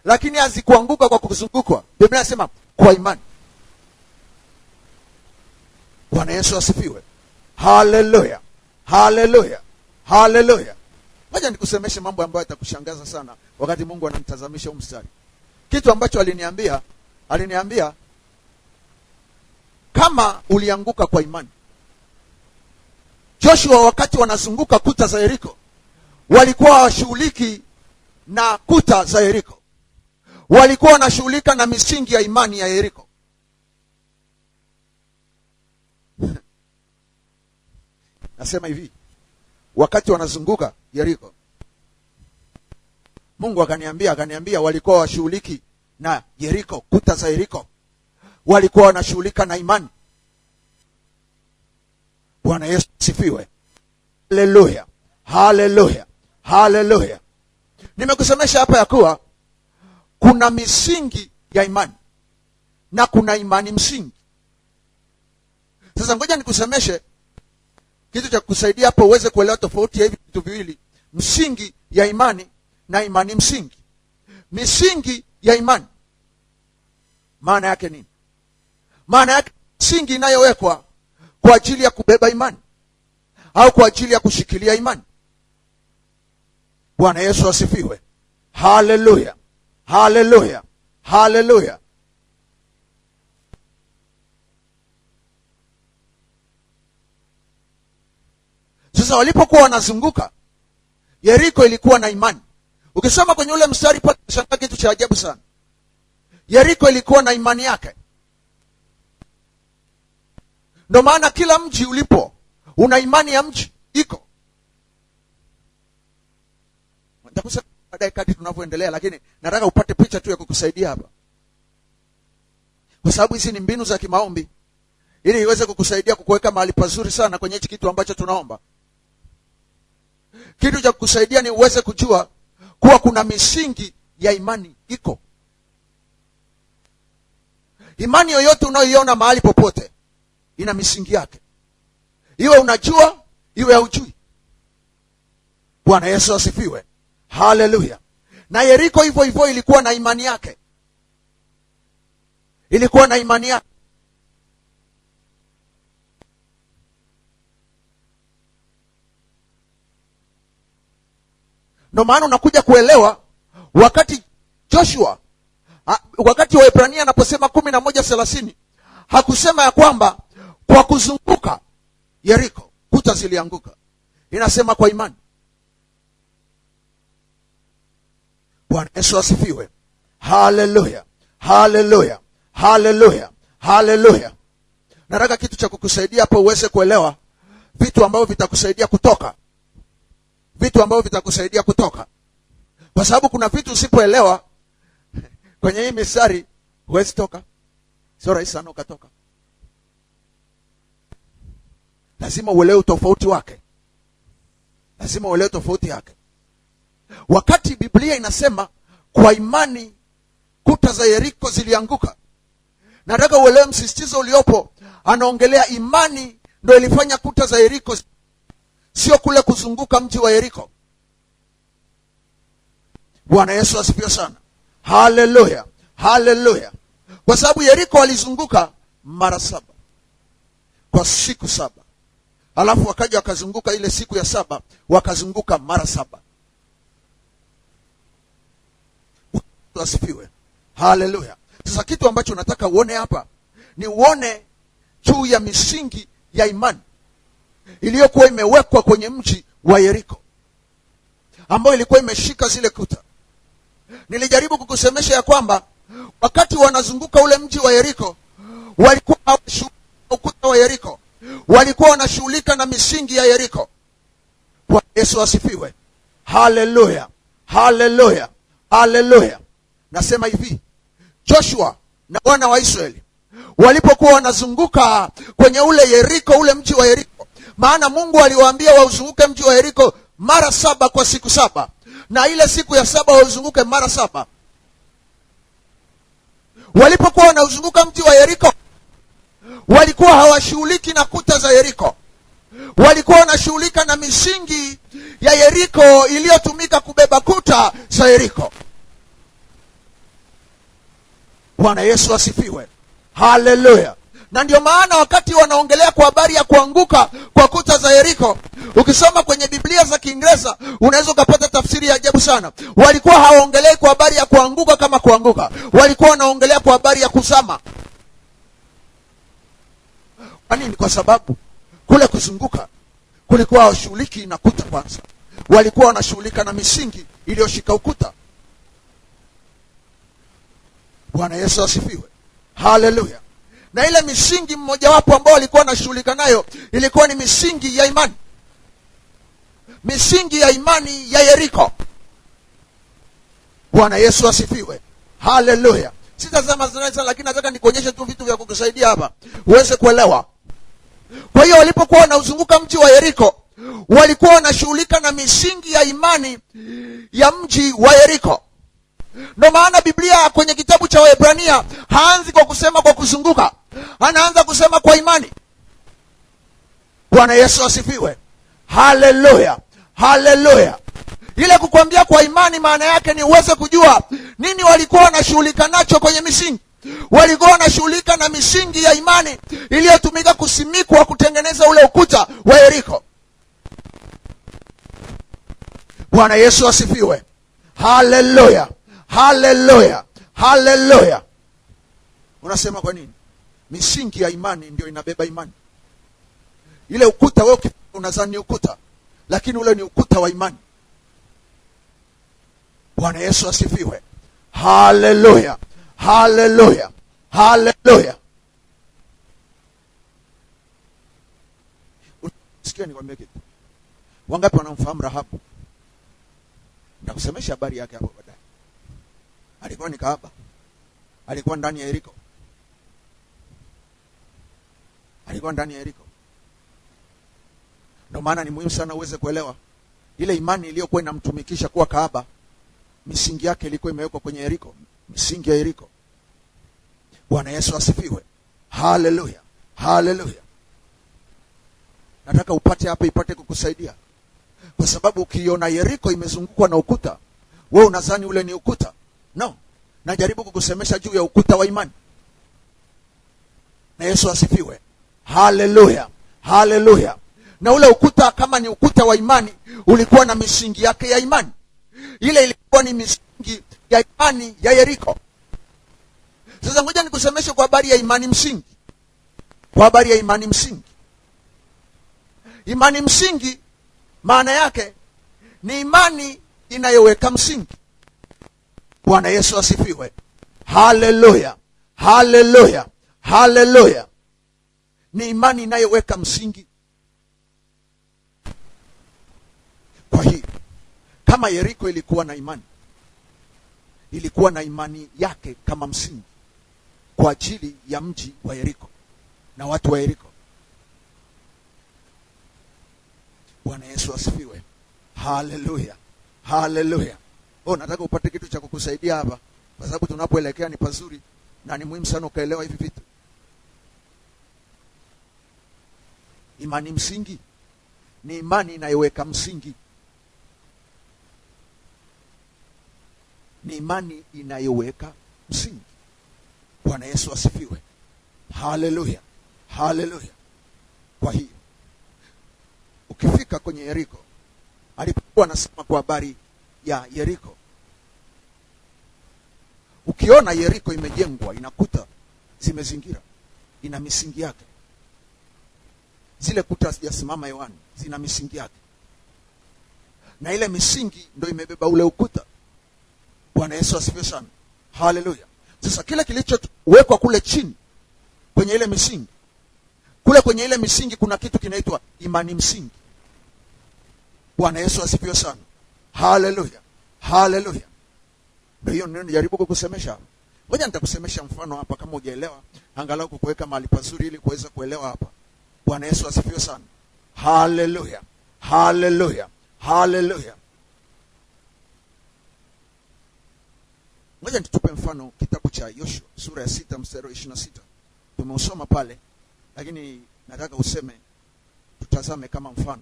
lakini hazikuanguka kwa kuzungukwa. Biblia inasema kwa imani. Bwana Yesu asifiwe. Haleluya. Haleluya. Haleluya. Ngoja nikusemeshe mambo ambayo yatakushangaza sana wakati Mungu anamtazamisha huu mstari. Kitu ambacho aliniambia kama ulianguka kwa imani. Joshua wakati wanazunguka kuta za Yeriko, walikuwa washughuliki na kuta za Yeriko. Walikuwa wanashughulika na misingi ya imani ya Yeriko. Nasema hivi, wakati wanazunguka Yeriko, Mungu akaniambia walikuwa washughuliki na Yeriko, kuta za Yeriko. Walikuwa wanashughulika na imani. Bwana Yesu sifiwe. Haleluya. Haleluya. Haleluya. Nimekusemesha hapa ya kuwa kuna misingi ya imani na kuna imani msingi. Sasa ngoja nikusemeshe kitu cha kusaidia hapo uweze kuelewa tofauti ya hivi vitu viwili, msingi ya imani na imani msingi. Misingi ya imani maana yake nini? Maana yake msingi inayowekwa kwa ajili ya kubeba imani au kwa ajili ya kushikilia imani. Bwana Yesu asifiwe. Haleluya. Haleluya. Haleluya. Sasa walipokuwa wanazunguka Yeriko ilikuwa na imani. Ukisoma kwenye ule mstari pale unashangaa kitu cha ajabu sana. Yeriko ilikuwa na imani yake. Ndio maana kila mji ulipo una imani ya mji iko. Nitakusema baadaye kadri tunavyoendelea, lakini nataka upate picha tu ya kukusaidia hapa. Kwa sababu hizi ni mbinu za kimaombi ili iweze kukusaidia kukuweka mahali pazuri sana kwenye hichi kitu ambacho tunaomba. Kitu cha kukusaidia ni uweze kujua kuwa kuna misingi ya imani iko. Imani yoyote unayoiona mahali popote ina misingi yake. Iwe unajua, iwe hujui. Bwana Yesu asifiwe. Haleluya. Na Yeriko hivyo hivyo ilikuwa na imani yake. Ilikuwa na imani yake. Ndio maana unakuja kuelewa wakati Joshua, wakati Waebrania anaposema 11:30, hakusema ya kwamba kwa kuzunguka Yeriko kuta zilianguka. Inasema kwa imani. Bwana Yesu asifiwe. Haleluya. Haleluya. Haleluya. Haleluya. Nataka kitu cha kukusaidia hapo uweze kuelewa vitu ambavyo vitakusaidia kutoka. Vitu ambavyo vitakusaidia kutoka. Kwa sababu kuna vitu usipoelewa kwenye hii mistari huwezi toka. Sio rahisi sana ukatoka. Lazima uelewe tofauti wake. Lazima uelewe tofauti yake. Wakati Biblia inasema kwa imani kuta za Yeriko zilianguka, nataka uelewe msisitizo uliopo. Anaongelea imani ndio ilifanya kuta za Yeriko, sio kule kuzunguka mji wa Yeriko. Bwana Yesu asifiwe sana. Haleluya. Haleluya. Kwa sababu Yeriko walizunguka mara 7 kwa siku 7. Alafu wakaja wakazunguka ile siku ya 7, wakazunguka mara 7. Asifiwe. Haleluya. Sasa kitu ambacho nataka uone hapa ni uone juu ya misingi ya imani. iliyokuwa imewekwa kwenye mji wa Yeriko, ambayo ilikuwa imeshika zile kuta. Nilijaribu kukusemesha ya kwamba wakati wanazunguka ule mji wa Yeriko, walikuwa hawashughulika na ukuta wa Yeriko, walikuwa wanashughulika na misingi ya Yeriko. Kwa Yesu asifiwe. Haleluya, haleluya, haleluya. Nasema hivi, Joshua na wana wa Israeli walipokuwa wanazunguka kwenye ule Yeriko, ule mji wa Yeriko, maana Mungu aliwaambia wauzunguke mji wa Yeriko mara 7 kwa siku 7, na ile siku ya 7 wauzunguke mara 7. Walipokuwa wanauzunguka mji wa Yeriko, walikuwa hawashughuliki na kuta za Yeriko, walikuwa wanashughulika na misingi ya Yeriko iliyotumika kubeba kuta za Yeriko. Bwana Yesu asifiwe. Haleluya. Na ndio maana wakati wanaongelea kwa habari ya kuanguka kwa kuta za Yeriko, ukisoma kwenye Biblia za Kiingereza unaweza kupata tafsiri ya ajabu sana. Walikuwa hawaongelei kwa habari ya kuanguka kama kuanguka, walikuwa wanaongelea kwa habari ya kuzama. Kwa nini? Kwa sababu kule kuzunguka kulikuwa hawashughuliki na kuta kwanza, walikuwa wanashughulika na misingi iliyoshika ukuta. Bwana Yesu asifiwe. Haleluya. Na ile misingi mmojawapo ambao walikuwa wanashughulika nayo ilikuwa ni misingi ya imani. Misingi ya imani ya Yeriko. Bwana Yesu asifiwe. Haleluya. Sitasema sana, lakini nataka nikuonyeshe tu vitu vya kukusaidia hapa uweze kuelewa. Kwa hiyo walipokuwa wanauzunguka mji wa Yeriko, walikuwa wanashughulika na misingi ya imani ya mji wa Yeriko. Ndio maana Biblia kwenye kitabu cha Waebrania haanzi kwa kusema kwa kuzunguka, anaanza kusema kwa imani. Bwana Yesu asifiwe. Haleluya, haleluya. Ile kukwambia kwa imani maana yake ni uweze kujua nini walikuwa wanashughulika nacho kwenye misingi. Walikuwa wanashughulika na misingi ya imani iliyotumika kusimikwa kutengeneza ule ukuta wa Yeriko. Bwana Yesu asifiwe. Haleluya, haleluya, haleluya. Unasema kwa nini? Misingi ya imani ndio inabeba imani. Ile ukuta wewe unadhani ukuta, lakini ule ni ukuta wa imani. Bwana Yesu asifiwe. Haleluya, haleluya, haleluya. Sikia nikwambie kitu. Wangapi wanamfahamu Rahabu? Nitakusemesha habari yake hapo baadaye. Alikuwa ni kahaba. Alikuwa ndani ya Yeriko. Alikuwa ndani ya Yeriko. Ndio maana ni muhimu sana uweze kuelewa ile imani iliyokuwa inamtumikisha kuwa kahaba, misingi yake ilikuwa imewekwa kwenye Yeriko, misingi ya Yeriko. Bwana Yesu asifiwe. Haleluya, haleluya. Nataka upate hapa ipate kukusaidia. Kwa sababu ukiona Yeriko imezungukwa na ukuta, wewe unadhani ule ni ukuta. No. Najaribu kukusemesha juu ya ukuta wa imani. Na Yesu asifiwe. Haleluya, haleluya. Na ule ukuta kama ni ukuta wa imani, ulikuwa na misingi yake ya imani. Ile ilikuwa ni misingi ya imani ya Yeriko. Sasa ngoja nikusemeshe kwa habari ya imani msingi. Kwa habari ya imani msingi. Imani msingi maana yake ni imani inayoweka msingi. Bwana Yesu asifiwe. Haleluya, haleluya, haleluya. Ni imani inayoweka msingi. Kwa hiyo kama Yeriko ilikuwa na imani, ilikuwa na imani yake kama msingi kwa ajili ya mji wa Yeriko na watu wa Yeriko. Bwana Yesu asifiwe. Haleluya, haleluya. Nataka upate kitu cha kukusaidia hapa, kwa sababu tunapoelekea ni pazuri na ni muhimu sana ukaelewa hivi vitu. Imani msingi ni imani inayoweka msingi. Ni imani inayoweka msingi. Bwana Yesu asifiwe. Haleluya, haleluya. Kwa hiyo ukifika kwenye Yeriko, alipokuwa anasema kwa habari ya Yeriko, ukiona Yeriko imejengwa, inakuta zimezingira, ina misingi yake. zile kuta hazijasimama hewani, zina misingi yake, na ile misingi ndio imebeba ule ukuta. Bwana Yesu asifiwe sana. Haleluya. Sasa kile kilichowekwa kule chini kwenye ile misingi, kule kwenye ile misingi kuna kitu kinaitwa imani msingi. Bwana Yesu asifiwe sana. Haleluya. Haleluya. Ndio neno jaribu kukusemesha. Ngoja nitakusemesha mfano hapa, kama hujaelewa angalau kukuweka mahali pazuri ili kuweza kuelewa hapa. Bwana Yesu asifiwe sana. Haleluya. Haleluya. Haleluya. Ngoja nitupe mfano kitabu cha Yoshua sura ya 6 mstari wa 26. Tumeusoma pale, lakini nataka useme, tutazame kama mfano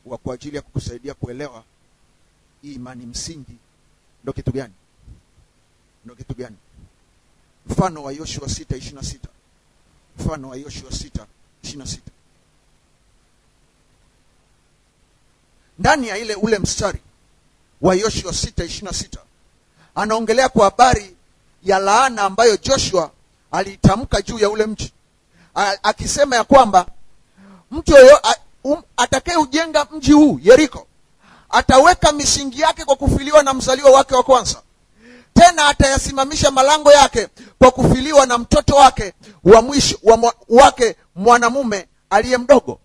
wa kwa ajili ya kukusaidia kuelewa hii imani msingi ndio kitu gani? Ndio kitu gani? Mfano wa Yoshua 6:26. Mfano wa Yoshua 6:26. Ndani ya ule mstari wa Yoshua 6:26 anaongelea kwa habari ya laana ambayo Joshua alitamka juu ya ule mji, akisema ya kwamba mtu atakaye ujenga mji huu Yeriko ataweka misingi yake kwa kufiliwa na mzaliwa wake wa kwanza, tena atayasimamisha malango yake kwa kufiliwa na mtoto wake wa mwisho wake mwanamume aliye mdogo.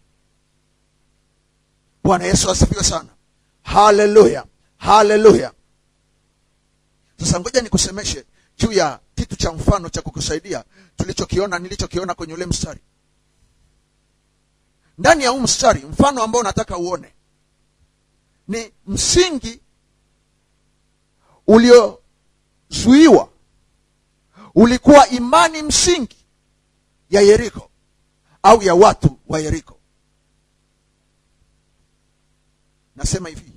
Bwana Yesu asifiwe sana. Haleluya. Haleluya. Sasa ngoja nikusemeshe juu ya kitu cha mfano cha kukusaidia nilichokiona kwenye ule mstari. Ndani ya huu mstari, mfano ambao nataka uone ni msingi uliozuiwa. Ulikuwa imani msingi ya Yeriko au ya watu wa Yeriko. Nasema hivi,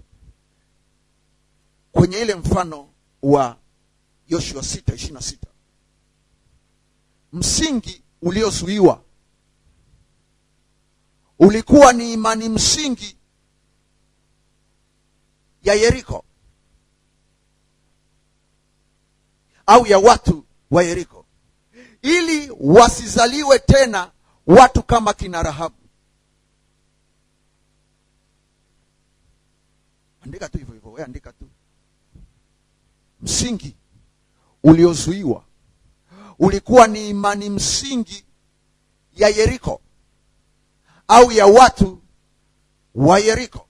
kwenye ile mfano wa Yoshua 6:26, msingi uliozuiwa ulikuwa ni imani msingi ya Yeriko au ya watu wa Yeriko, ili wasizaliwe tena watu kama kina Rahabu. Andika tu hivyo hivyo, wewe andika tu. Msingi uliozuiwa ulikuwa ni imani msingi ya Yeriko au ya watu wa Yeriko,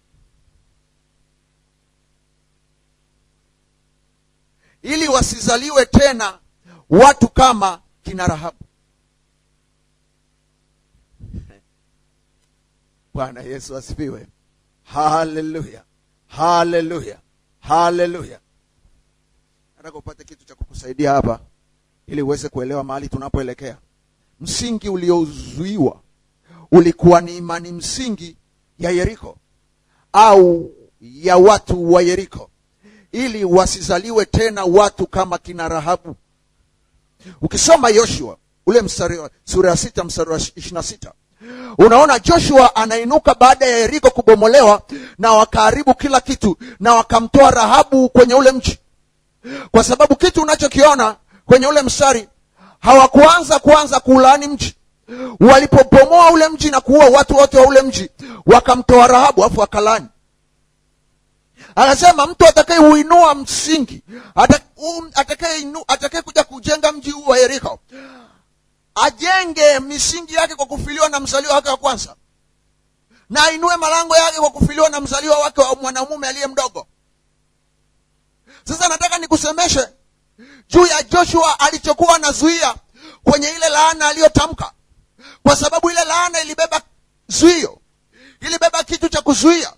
ili wasizaliwe tena watu kama kina Rahabu. Bwana Yesu asifiwe. Haleluya. Haleluya. Haleluya. Nataka upate kitu cha kukusaidia hapa ili uweze kuelewa mahali tunapoelekea. Msingi uliozuiwa ulikuwa ni imani msingi ya Yeriko au ya watu wa Yeriko, ili wasizaliwe tena watu kama kina Rahabu. Ukisoma Yoshua ule mstari sura ya 6 mstari wa 26, unaona Joshua anainuka baada ya Yeriko kubomolewa na wakaharibu kila kitu na wakamtoa Rahabu kwenye ule mji. Kwa sababu kitu unachokiona kwenye ule mstari, hawakuanza kuulaani mji. Walipobomoa ule mji na kuua watu wote wa ule mji, wakamtoa Rahabu afu akalani. Anasema mtu atakayeuinua msingi, atakaye kuja kujenga mji huu wa Yeriko, ajenge misingi yake kwa kufiliwa na mzaliwa wake wa kwanza, na ainue malango yake kwa kufiliwa na mzaliwa wake wa mwanamume aliye mdogo. Sasa nataka nikusemeshe juu ya Joshua alichokuwa anazuia kwenye ile laana aliyotamka, kwa sababu ile laana ilibeba zuio, ilibeba kitu cha kuzuia.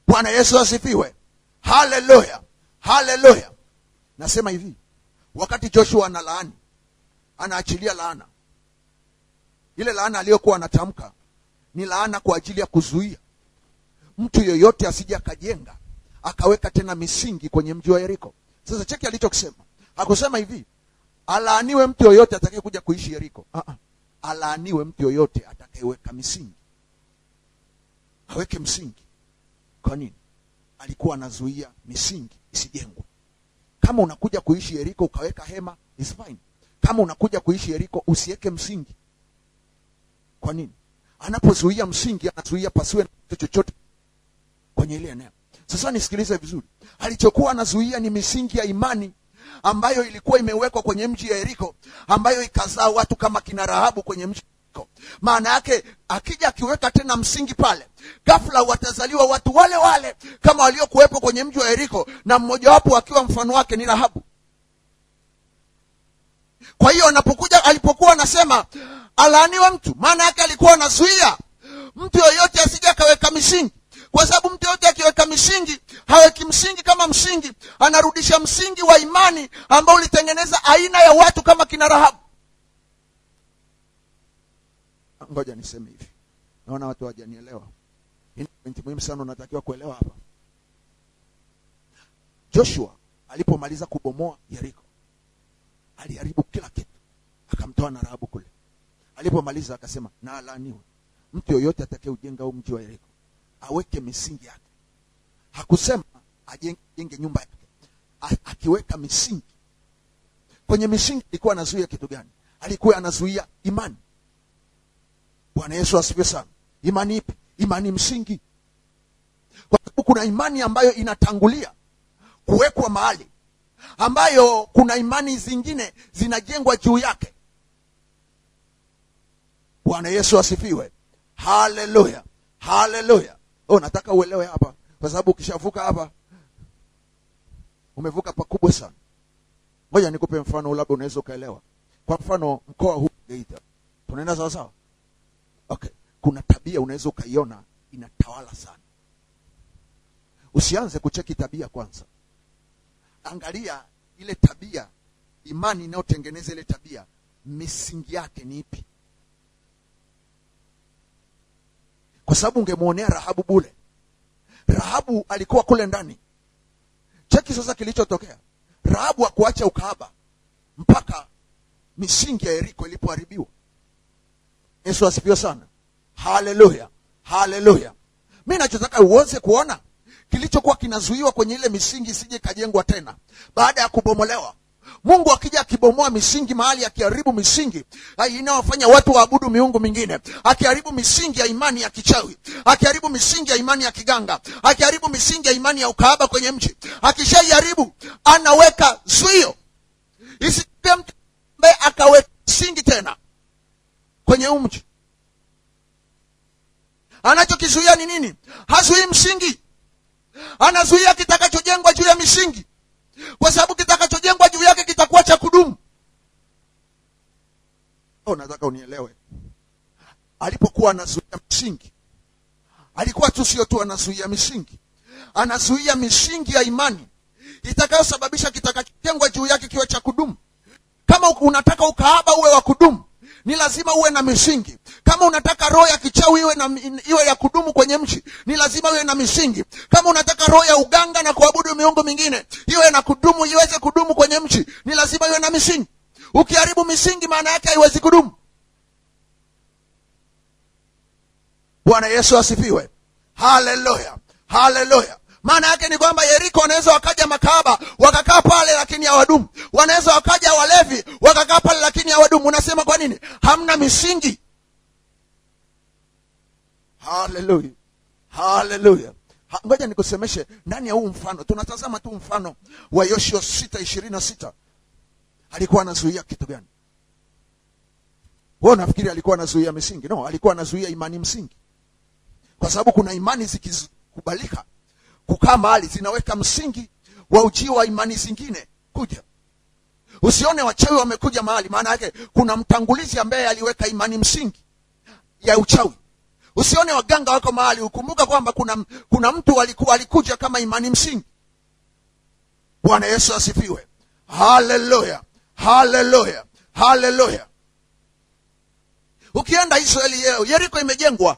Bwana Yesu asifiwe. Haleluya. Haleluya. Nasema hivi, wakati Joshua analaani, anaachilia laana, ile laana aliyokuwa anatamka ni laana kwa ajili ya kuzuia mtu yoyote asije akajenga akaweka tena misingi kwenye mji wa Yeriko. Sasa cheki alichokisema. Hakusema hivi, alaaniwe mtu yoyote atakayekuja kuishi Yeriko. Alaaniwe mtu yoyote atakayeweka misingi. Aweke msingi. Kwa nini? Alikuwa anazuia misingi isijengwe. Kama unakuja kuishi Yeriko ukaweka hema, is fine. Kama unakuja kuishi Yeriko usiweke msingi. Kwa nini? Anapozuia msingi, anazuia pasiwe na kitu chochote kwenye ile eneo. Sasa nisikilize vizuri. Alichokuwa anazuia ni misingi ya imani ambayo ilikuwa imewekwa kwenye mji ya Yeriko, ambayo ikazaa watu kama kina Rahabu kwenye mji Yeriko. Maana yake akija akiweka tena msingi pale, ghafla watazaliwa watu wale wale kama waliokuwepo kwenye mji wa Yeriko, na mmoja wapo akiwa mfano wake ni Rahabu. Kwa hiyo alipokuwa anasema alaaniwe mtu, maana yake alikuwa anazuia mtu yoyote asije akaweka misingi. Kwa sababu mtu yote akiweka misingi, haweki msingi kama msingi, anarudisha msingi wa imani ambao ulitengeneza aina ya watu kama kina Rahabu. Ngoja niseme hivi, naona watu hawajanielewa. Hii ni muhimu sana, unatakiwa kuelewa hapa. Joshua alipomaliza kubomoa Yeriko, aliharibu kila kitu, akamtoa na Rahabu kule. Alipomaliza akasema, na alaaniwe mtu yoyote atakayeujenga huu mji wa Yeriko, aweke misingi yake. Hakusema ajenge nyumba yake. Akiweka misingi. Kwenye misingi alikuwa anazuia kitu gani? Alikuwa anazuia imani. Bwana Yesu asifiwe sana. Imani ipi? Imani msingi. Kwa sababu kuna imani ambayo inatangulia kuwekwa mahali, ambayo kuna imani zingine zinajengwa juu yake. Bwana Yesu asifiwe. Haleluya. Haleluya. Nataka uelewe hapa, kwa sababu ukishavuka hapa umevuka pakubwa sana. Ngoja nikupe mfano labda unaweza ukaelewa. Kwa mfano mkoa huu Geita. Tunaenda sawa sawa? Okay. Kuna tabia unaweza ukaiona inatawala sana. Usianze kucheki tabia kwanza. Angalia ile tabia, imani inayotengeneza ile tabia, misingi yake ni ipi? Kwa sababu ungemuonea Rahabu bure. Rahabu alikuwa kule ndani. Cheki sasa kilichotokea. Rahabu hakuacha ukahaba mpaka misingi ya Yeriko ilipoharibiwa. Yesu asifiwe sana. Haleluya. Haleluya. Mimi nachotaka uweze kuona kilichokuwa kinazuiwa kwenye ile misingi isije kajengwa tena baada ya kubomolewa. Mungu akija akibomoa misingi mahali, akiharibu misingi inayofanya watu waabudu miungu mingine, akiharibu misingi ya imani ya kichawi, akiharibu misingi ya imani ya kiganga, akiharibu misingi ya imani ya ukahaba kwenye mji, akishaiharibu anaweka zuio. Isije mtu ambaye akaweka misingi tena kwenye mji. Anachokizuia ni nini? Hazuii msingi. Anazuia kitakachojengwa juu ya misingi. Kwa sababu kitakachojengwa juu yake kitakuwa cha kudumu. Nataka unielewe. Alipokuwa anazuia misingi, alikuwa tu sio tu anazuia misingi, anazuia misingi ya imani itakayosababisha kitakachojengwa juu yake kiwe cha kudumu. Kama unataka ukahaba uwe wa kudumu, ni lazima uwe na misingi. Kama unataka roho ya kichawi iwe ya kudumu kwenye mji, ni lazima uwe na misingi. Kama unataka roho ya uganga na kuabudu miungu mingine iwe na kudumu, iweze kudumu kwenye mji, ni lazima iwe na misingi. Ukiharibu misingi, maana yake haiwezi kudumu. Bwana Yesu asifiwe. Haleluya. Haleluya. Maana yake ni kwamba Yeriko wanaweza wakaja makahaba wakakaa pale lakini hawadumu. Wanaweza wakaja walevi wakakaa pale lakini hawadumu. Unasema kwa nini? Hamna misingi. Haleluya. Haleluya. Ngoja nikusemeshe ndani ya huu mfano. Tunatazama tu mfano wa Yoshua 6:26. Alikuwa anazuia kitu gani? Wewe unafikiri alikuwa anazuia misingi? No, alikuwa anazuia imani msingi. Kwa sababu kuna imani zikikubalika kukaa mahali, zinaweka msingi wa ujio wa imani zingine kuja. Usione wachawi wamekuja mahali, maana yake kuna mtangulizi ambaye aliweka imani msingi ya uchawi. Usione waganga wako mahali, ukumbuka kwamba kuna mtu alikuja kama imani msingi. Bwana Yesu asifiwe. Haleluya. Haleluya. Haleluya. Ukienda Israeli leo, Yeriko imejengwa.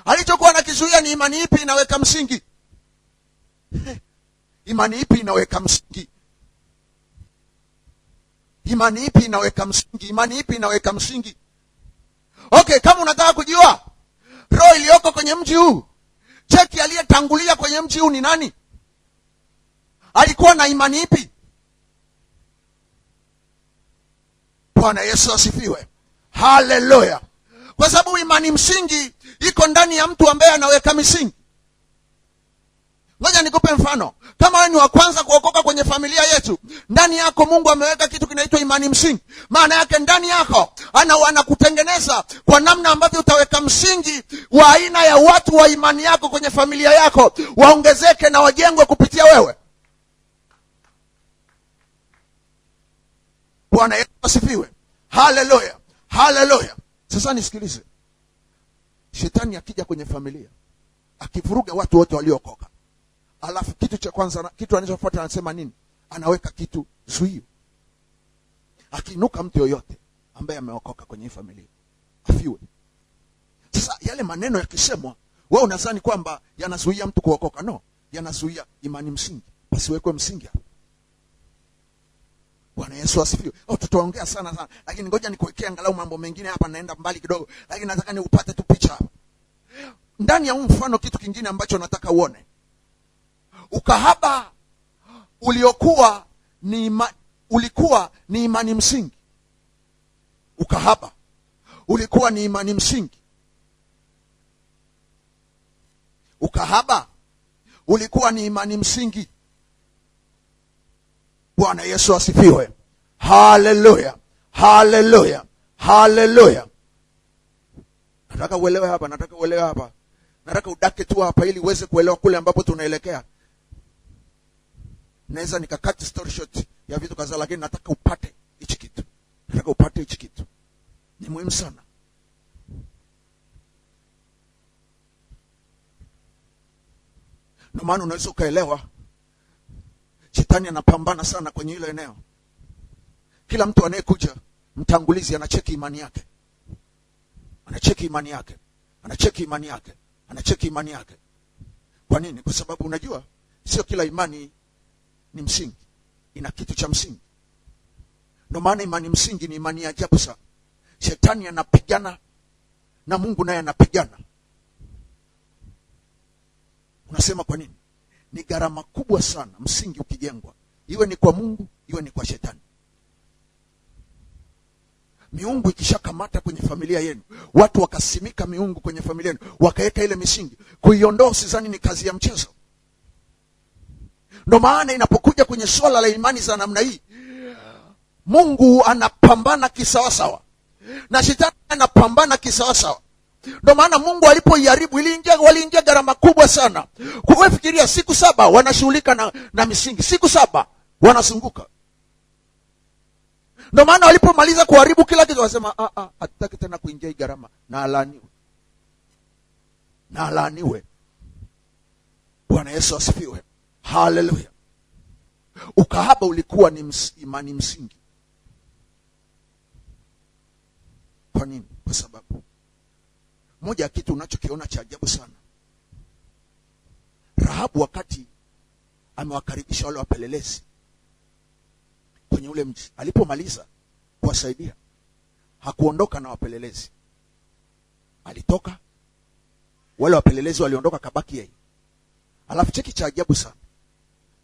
Alichokuwa anakizuia ni imani ipi inaweka msingi? Imani ipi inaweka msingi? Imani ipi inaweka msingi? Imani ipi inaweka msingi? Okay, kama unataka kujua roho iliyoko kwenye mji huu, cheki aliyetangulia kwenye mji huu ni nani? Alikuwa na imani ipi? Bwana Yesu asifiwe. Haleluya. Kwa sababu imani msingi iko ndani ya mtu ambaye anaweka misingi. Ngoja nikupe mfano. Kama wewe ni wa kwanza kuokoka kwenye familia yetu, ndani yako Mungu ameweka kitu kinaitwa imani msingi. Maana yake ndani yako anakutengeneza kwa namna ambavyo utaweka msingi wa aina ya watu wa imani yako kwenye familia yako, waongezeke na wajengwe kupitia wewe. Bwana Yesu asifiwe. Haleluya. Haleluya. Sasa nisikilize. Shetani akija kwenye familia, akivuruga watu wote waliokoka, alafu kitu cha kwanza, kitu anachofuata anasema nini? Anaweka kitu zuio. Akiinuka mtu yoyote ambaye ameokoka kwenye familia, afiwe. Sasa yale maneno yakisemwa, wewe unadhani kwamba yanazuia mtu kuokoka? No, yanazuia imani msingi. Pasiwekwe msingi hapo. Bwana Yesu asifiwe. Tutaongea sana, lakini ngoja nikuwekea angalau mambo mengine hapa, naenda mbali kidogo, lakini nataka niupate tu picha hapa. Ndani ya mfano kitu kingine ambacho nataka uone. Ukahaba ulikuwa ni imani msingi. Ukahaba ulikuwa ni imani msingi. Ukahaba ulikuwa ni imani msingi. Bwana Yesu asifiwe. Haleluya. Haleluya. Haleluya. Nataka uelewe hapa, nataka udake tu hapa ili uweze kuelewa kule ambapo tunaelekea. Naweza nikakati story short ya vitu kadhaa, lakini nataka upate hichi kitu. Ni muhimu sana. Ndio maana unaweza ukaelewa Shetani anapambana sana kwenye hilo eneo. Kila mtu anayekuja mtangulizi anacheki imani yake. Kwa nini? Kwa sababu unajua sio kila imani ni msingi. Ina kitu cha msingi. Ndio maana imani msingi ni imani ya ajabu sana. Shetani anapigana na Mungu naye anapigana. Unasema kwa nini? Ni gharama kubwa sana msingi ukijengwa. Iwe ni kwa Mungu, iwe ni kwa Shetani. Miungu ikishakamata kwenye familia yenu, watu wakasimika miungu kwenye familia yenu, wakaweka ile misingi, kuiondoa usizani ni kazi ya mchezo. Ndio maana inapokuja kwenye swala la imani za namna hii, Mungu anapambana kisawasawa na Shetani anapambana kisawasawa. Ndio maana Mungu alipoiharibu waliingia gharama kubwa sana. Kufikiria siku 7 wanashughulika na misingi. Siku 7 wanazunguka. Ndio maana walipomaliza kuharibu kila kitu wasema hatutaki tena kuingia hii gharama, na alaaniwe. Bwana Yesu asifiwe. Haleluya. Ukahaba ulikuwa ni imani msingi. Kwa nini? Kwa sababu moja ya kitu unachokiona cha ajabu sana, Rahabu wakati amewakaribisha wale wapelelezi kwenye ule mji, alipomaliza kuwasaidia, hakuondoka na wapelelezi. Alitoka, wale wapelelezi waliondoka, kabaki yeye. Alafu cheki cha ajabu sana,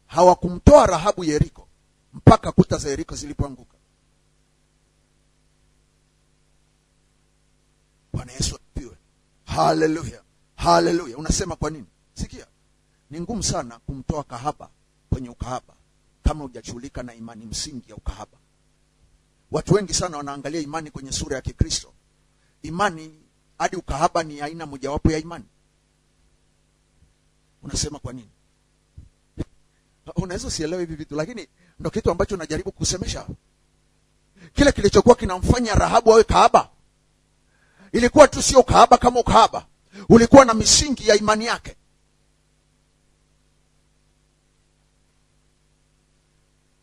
hawakumtoa Rahabu Yeriko mpaka kuta za Yeriko zilipoanguka. Bwana Yesu asifiwe. Haleluya. Haleluya. Unasema kwa nini? Sikia, ni ngumu sana kumtoa kahaba kwenye ukahaba kama hujashughulika na imani msingi ya ukahaba. Watu wengi sana wanaangalia imani kwenye sura ya Kikristo. Imani hadi ukahaba ni aina mojawapo ya imani. Unasema kwa nini? Unaweza sielewe hivi vitu, lakini ndio kitu ambacho najaribu kusemesha. Kile kilichokuwa kinamfanya Rahabu awe kahaba, ilikuwa tu sio kahaba kama ukahaba, ulikuwa na misingi ya imani yake.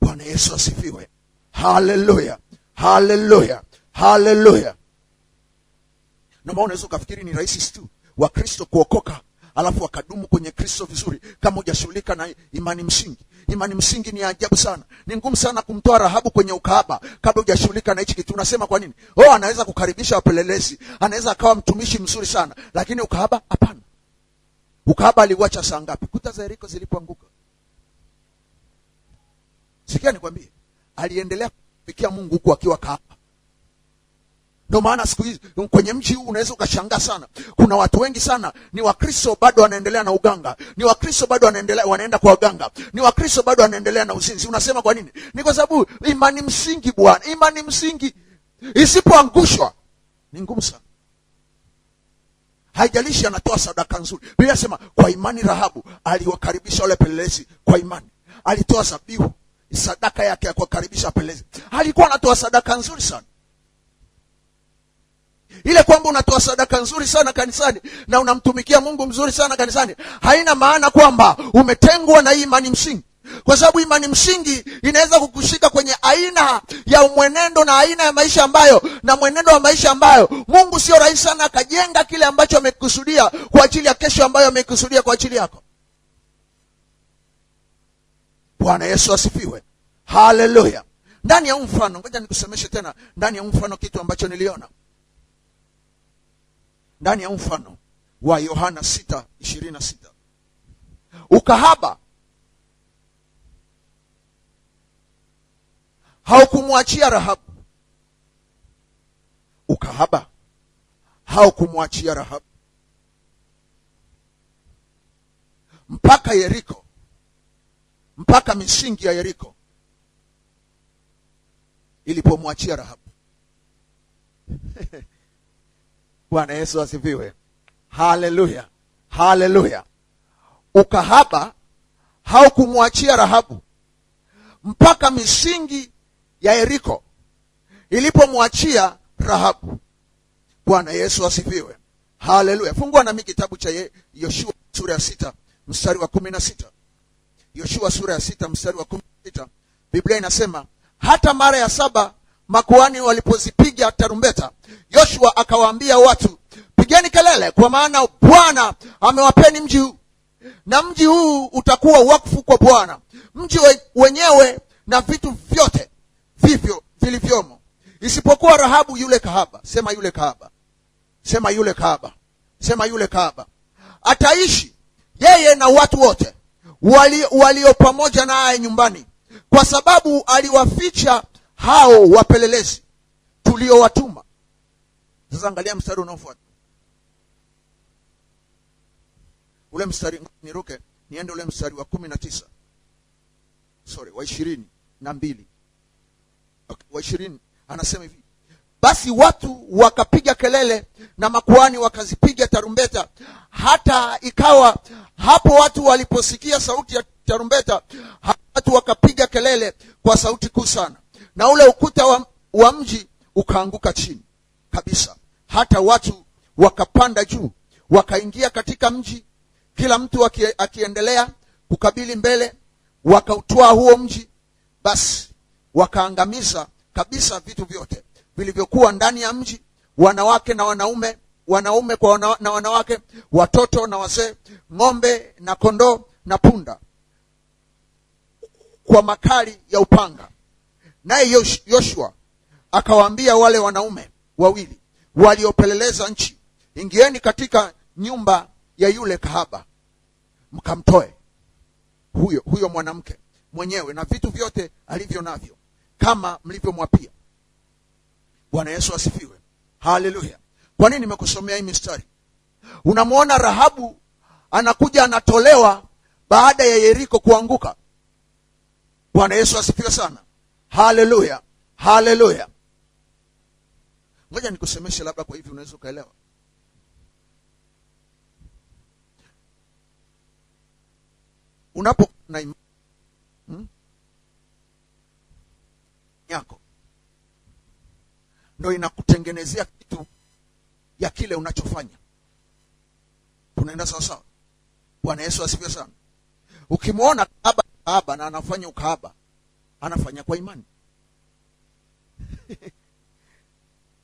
Bwana Yesu asifiwe. Haleluya. Haleluya. Haleluya. Na maana unaweza kufikiri ni rahisi tu wa Kristo kuokoka alafu wakadumu kwenye Kristo vizuri kama hujashughulika na imani msingi. Imani msingi ni ajabu sana. Ni ngumu sana kumtoa Rahabu kwenye ukahaba kabla hujashughulika na hichi kitu. Unasema kwa nini? Anaweza kukaribisha wapelelezi, anaweza akawa mtumishi mzuri sana, lakini ukahaba hapana. Ukahaba aliuacha saa ngapi? Kuta za Yeriko zilipoanguka. Sikia nikwambie, aliendelea kufikia Mungu huku akiwa kahaba. Ndio maana siku hizi kwenye mji huu unaweza ukashangaa sana. Kuna watu wengi sana ni Wakristo bado wanaendelea na uganga. Ni Wakristo bado wanaenda kwa waganga. Ni Wakristo bado wanaendelea na uzinzi. Unasema kwa nini? Ni kwa sababu imani msingi bwana. Imani msingi isipoangushwa ni ngumu sana. Haijalishi anatoa sadaka nzuri. Biblia inasema kwa imani Rahabu aliwakaribisha wale pelelezi kwa imani. Alitoa zabihu, sadaka yake ya kuwakaribisha pelelezi. Alikuwa anatoa sadaka nzuri sana. Ile kwamba unatoa sadaka nzuri sana kanisani na unamtumikia Mungu mzuri sana kanisani haina maana kwamba umetengwa na hii imani msingi. Kwa sababu imani msingi inaweza kukushika kwenye aina ya mwenendo na aina ya maisha ambayo, na mwenendo wa maisha ambayo Mungu sio rahisi sana akajenga kile ambacho amekusudia kwa ajili ya kesho ambayo amekusudia kwa ajili yako. Bwana Yesu asifiwe. Haleluya. Ndani ya mfano, ngoja nikusemeshe tena, ndani ya mfano kitu ambacho niliona. Ndani ya mfano wa Yohana 6:26. Ukahaba haukumwachia Rahabu. Ukahaba haukumwachia Rahabu mpaka Yeriko, mpaka misingi ya Yeriko ilipomwachia Rahabu. Bwana Yesu asifiwe. Haleluya. Haleluya. Ukahaba haukumwachia Rahabu mpaka misingi ya Yeriko ilipomwachia Rahabu. Bwana Yesu asifiwe. Haleluya. Fungua nami kitabu cha Yoshua sura ya 6 mstari wa 16. Yoshua sura ya 6 mstari wa 16. Biblia inasema hata mara ya 7 makuhani walipozipiga tarumbeta, Yoshua akawaambia watu, pigeni kelele, kwa maana Bwana amewapeni mji huu, na mji huu utakuwa wakfu kwa Bwana, mji wenyewe na vitu vyote vivyo vilivyomo, isipokuwa Rahabu yule kahaba. Sema yule kahaba. Sema yule kahaba. Sema yule kahaba. Ataishi yeye na watu wote walio pamoja naye nyumbani, kwa sababu aliwaficha hao wapelelezi tuliowatuma. Sasa angalia mstari unaofuata. Ule mstari niruke niende ule mstari wa 19. Wa 22. Okay, wa 20 anasema hivi. Basi watu wakapiga kelele na makuhani wakazipiga tarumbeta, hata ikawa hapo watu waliposikia sauti ya tarumbeta, watu wakapiga kelele kwa sauti kuu sana, na ule ukuta wa mji ukaanguka chini kabisa, hata watu wakapanda juu wakaingia katika mji, kila mtu akiendelea kukabili mbele, wakautoa huo mji. Basi wakaangamiza kabisa vitu vyote vilivyokuwa ndani ya mji, wanawake na wanaume, wanaume na wanawake, watoto na wazee, ng'ombe na kondoo na punda, kwa makali ya upanga. Naye Yoshua akawaambia wale wanaume wawili waliopeleleza nchi, ingieni nyumba ya yule kahaba, mkamtoe huyo mwanamke mwenyewe na vitu vyote alivyo navyo, kama mlivyomwapia. Bwana Yesu asifiwe. Haleluya. Kwa nini nimekusomea hii mistari? Unamwona Rahabu anakuja anatolewa baada ya Yeriko kuanguka. Bwana Yesu asifiwe sana. Haleluya. Haleluya. Ngoja nikusemeshe labda kwa hivi unaweza kaelewa. Unapo na imani yako ndio inakutengenezea kitu ya kile unachofanya. Tunaenda sawa sawa. Bwana Yesu asifiwe sana. Ukimwona kahaba na anafanya ukahaba, anafanya kwa imani.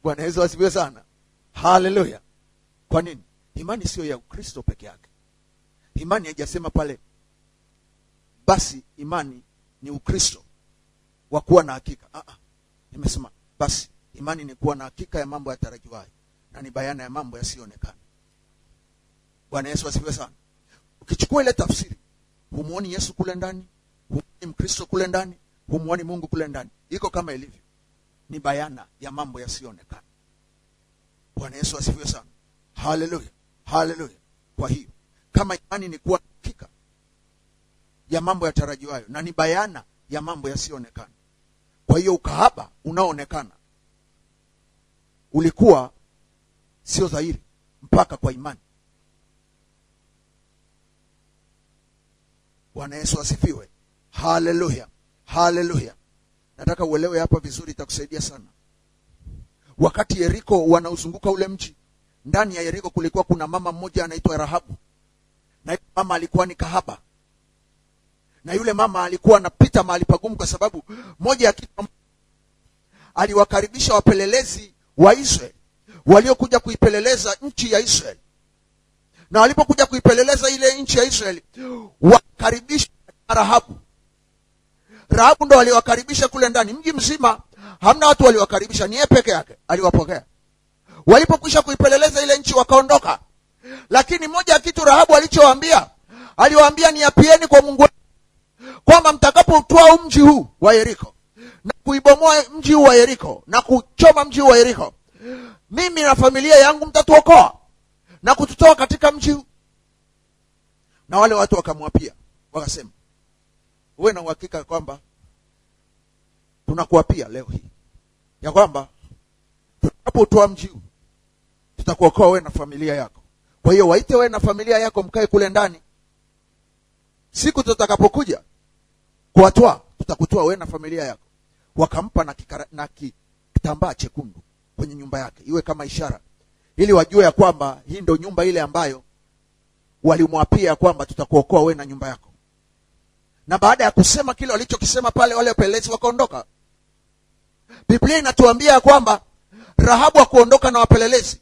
Bwana Yesu asifiwe sana. Haleluya. Kwa nini? Imani sio ya Ukristo peke yake. Imani haijasema pale basi imani ni Ukristo wa kuwa na hakika. Nimesema basi imani ni kuwa na hakika ya mambo yatarajiwayo na ni bayana ya mambo yasiyoonekana. Bwana Yesu asifiwe sana. Ukichukua ile tafsiri, humuoni Yesu kule ndani, humuoni Mkristo kule ndani, humuoni Mungu kule ndani. Iko kama ilivyo. Ni bayana ya mambo yasiyoonekana. Bwana Yesu asifiwe sana. Haleluya, haleluya. Kwa hiyo kama imani ni kuwa hakika ya mambo yatarajiwayo na ni bayana ya mambo yasiyoonekana, kwa hiyo ukahaba unaoonekana ulikuwa sio dhahiri mpaka kwa imani. Bwana Yesu asifiwe. Haleluya, haleluya. Nataka uelewe hapa vizuri, itakusaidia sana. Wakati Yeriko wanauzunguka ule mji, ndani ya Yeriko kulikuwa kuna mama mmoja anaitwa Rahabu. Na yule mama alikuwa ni kahaba. Na yule mama alikuwa anapita mahali pagumu kwa sababu moja ya kitu, aliwakaribisha wapelelezi wa Israeli waliokuja kuipeleleza nchi ya Israeli. Na walipokuja kuipeleleza ile nchi ya Israeli, wakaribisha Rahabu. Rahabu ndo aliwakaribisha kule ndani. Mji mzima hamna watu waliwakaribisha, ni yeye peke yake aliwapokea. Walipokwisha kuipeleleza ile nchi wakaondoka. Lakini moja ya kitu Rahabu alichowaambia, aliwaambia niapieni kwa Mungu kwamba mtakapotoa mji huu wa Yeriko na kuibomoa mji huu wa Yeriko na kuchoma mji huu wa Yeriko, mimi na familia yangu mtatuokoa na kututoa katika mji huu. Na wale watu wakamwapia, wakasema, uwe na uhakika kwamba tunakuapia leo hii ya kwamba tutakapotoa mji huu tutakuokoa wewe na familia yako. Kwa hiyo waite wewe na familia yako mkae kule ndani. Siku tutakapokuja kuwatoa, tutakutoa wewe na familia yako. Wakampa na kitambaa chekundu kwenye nyumba yake, iwe kama ishara, ili wajue ya kwamba hii ndio nyumba ile ambayo walimwapia kwamba tutakuokoa wewe na nyumba yako. Na baada ya kusema kile walichokisema pale, wale wapelelezi wakaondoka. Biblia inatuambia kwamba Rahabu hakuondoka na wapelelezi,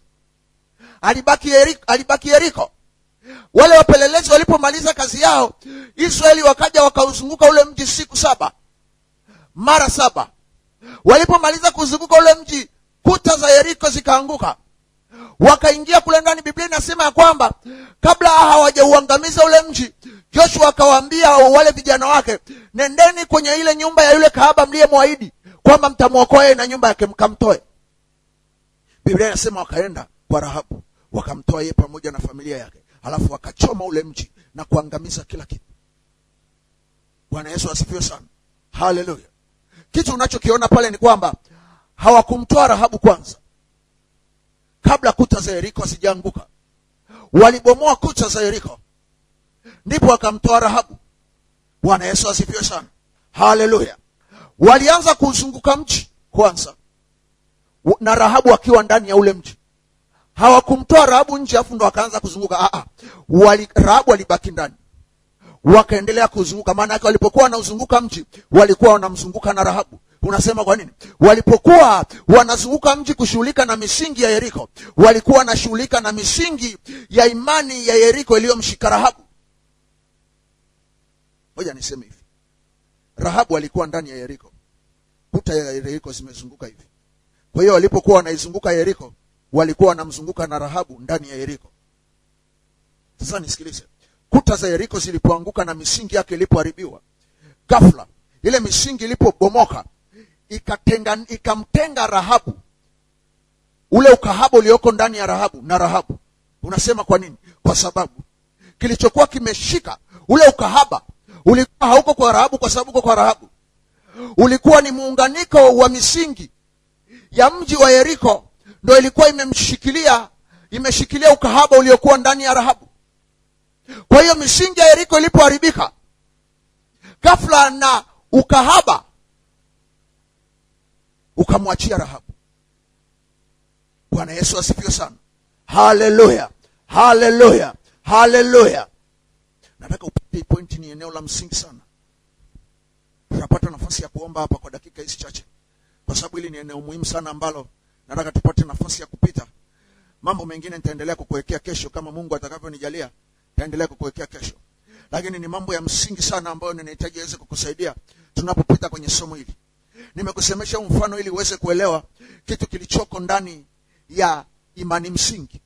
alibaki Yeriko. Wale wapelelezi walipomaliza kazi yao, Israeli wakaja wakauzunguka ule mji siku 7 mara 7. Walipomaliza kuzunguka ule mji, kuta za Yeriko zikaanguka. Wakaingia kule ndani. Biblia inasema ya kwamba kabla hawajauangamiza ule mji, Joshua akawaambia wale vijana wake, nendeni kwenye ile nyumba ya yule kahaba mliyemwahidi kwamba mtamwokoa yeye na nyumba yake, mkamtoe. Biblia inasema wakaenda kwa Rahabu, wakamtoa yeye pamoja na familia yake, halafu wakachoma ule mji na kuangamiza kila kitu. Bwana Yesu asifiwe sana. Haleluya. Kitu unachokiona pale ni kwamba hawakumtoa Rahabu kwanza kabla kuta za Yeriko hazijaanguka. Walibomoa kuta za Yeriko, ndipo wakamtoa Rahabu. Bwana Yesu asifiwe sana. Haleluya. Walianza kuzunguka mji kwanza, na Rahabu akiwa ndani ya ule mji. Hawakumtoa Rahabu nje afu ndo wakaanza kuzunguka. Rahabu alibaki ndani, wakaendelea kuzunguka. Maana yake walipokuwa wanauzunguka mji, walikuwa wanamzunguka na Rahabu. Unasema kwa nini? Walipokuwa wanazunguka mji kushughulika na misingi ya Yeriko, walikuwa wanashughulika na misingi ya imani ya Yeriko iliyomshika Rahabu. Ngoja niseme hivi, Rahabu alikuwa ndani ya Yeriko, kuta ya Yeriko zimezunguka hivi. Kwa hiyo walipokuwa wanaizunguka Yeriko, walikuwa wanamzunguka na Rahabu ndani ya Yeriko. Sasa nisikilize, kuta za Yeriko zilipoanguka na misingi yake ilipoharibiwa, ghafla ile misingi ilipobomoka, ikamtenga Rahabu, ule ukahaba ulioko ndani ya Rahabu na Rahabu. Unasema kwa nini? Kwa sababu kilichokuwa kimeshika ule ukahaba ulikuwa hauko kwa Rahabu, kwa sababu uko kwa Rahabu. Ulikuwa ni muunganiko wa misingi ya mji wa Yeriko, ndio ilikuwa imeshikilia ukahaba uliokuwa ndani ya Rahabu. Kwa hiyo misingi ya Yeriko ilipoharibika ghafla, na ukahaba ukamwachia Rahabu. Bwana Yesu asifiwe sana. Haleluya, haleluya, haleluya. Nataka upate point, ni eneo la msingi sana. Tutapata nafasi ya kuomba hapa kwa dakika hizi chache, kwa sababu hili ni eneo muhimu sana ambalo nataka tupate nafasi ya kupita. Mambo mengine nitaendelea kukuwekea kesho, kama Mungu atakavyonijalia nitaendelea kukuwekea kesho. Lakini ni mambo ya msingi sana ambayo ninahitaji yaweze kukusaidia tunapopita kwenye somo hili. Nimekusemesha mfano ili uweze kuelewa kitu kilichoko ndani ya imani msingi.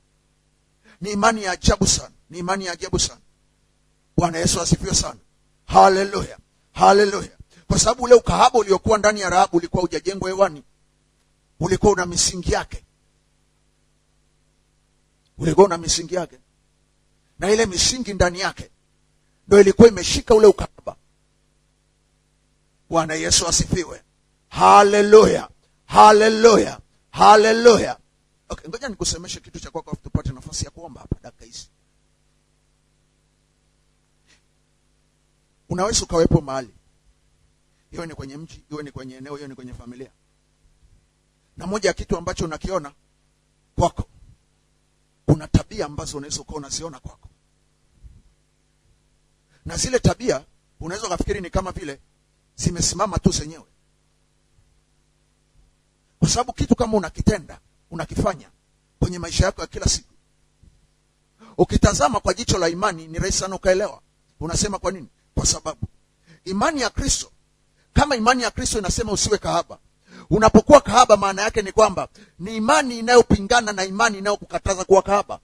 Ni imani ya ajabu sana, ni imani ya ajabu sana. Bwana Yesu asifiwe sana. Haleluya, haleluya. Kwa sababu ule ukahaba uliokuwa ndani ya Rahabu ulikuwa hujajengwa hewani, ulikuwa una misingi yake. ulikuwa na misingi yake, na ile misingi ndani yake ndio ilikuwa imeshika ule ukahaba. Bwana Yesu asifiwe. Haleluya, haleluya, haleluya. Okay, ngoja nikusemeshe kitu cha kwako tupate nafasi ya kuomba hapa dakika hizi. Unaweza ukawepo mahali, iwe ni kwenye mji, iwe ni kwenye eneo, iwe ni kwenye familia, na moja ya kitu ambacho unakiona kwako, kuna tabia ambazo unaweza ukawa unaziona kwako, na zile tabia unaweza kufikiri ni kama vile zimesimama tu zenyewe, kwa sababu kitu kama unakitenda, unakifanya kwenye maisha yako ya kila siku, ukitazama kwa jicho la imani ni rahisi sana ukaelewa. Unasema kwa nini? Kwa sababu imani ya Kristo, kama imani ya Kristo inasema usiwe kahaba, unapokuwa kahaba maana yake ni kwamba ni imani inayopingana na imani inayokukataza kuwa kahaba.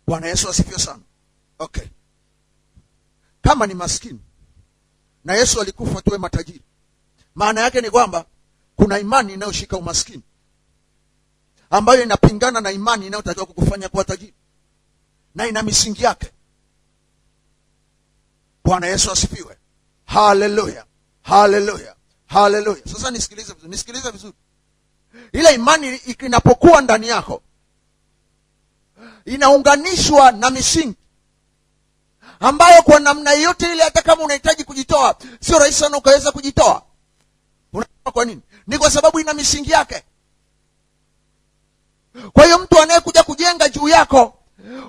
Bwana Yesu asifiwe sana. Okay, kama ni maskini na Yesu alikufa tuwe matajiri, maana yake ni kwamba kuna imani inayoshika umaskini ambayo inapingana na imani inayotakiwa kukufanya kuwa tajiri, na ina misingi yake. Bwana Yesu asifiwe. Haleluya, haleluya, haleluya. Sasa nisikilize vizuri. Ile imani inapokuwa ndani yako, inaunganishwa na misingi ambayo kwa namna yote ile, hata kama unahitaji kujitoa, sio rahisi sana ukaweza kujitoa. Unajua kwa nini? Ni kwa sababu ina misingi yake. Kwa hiyo mtu anayekuja kujenga juu yako,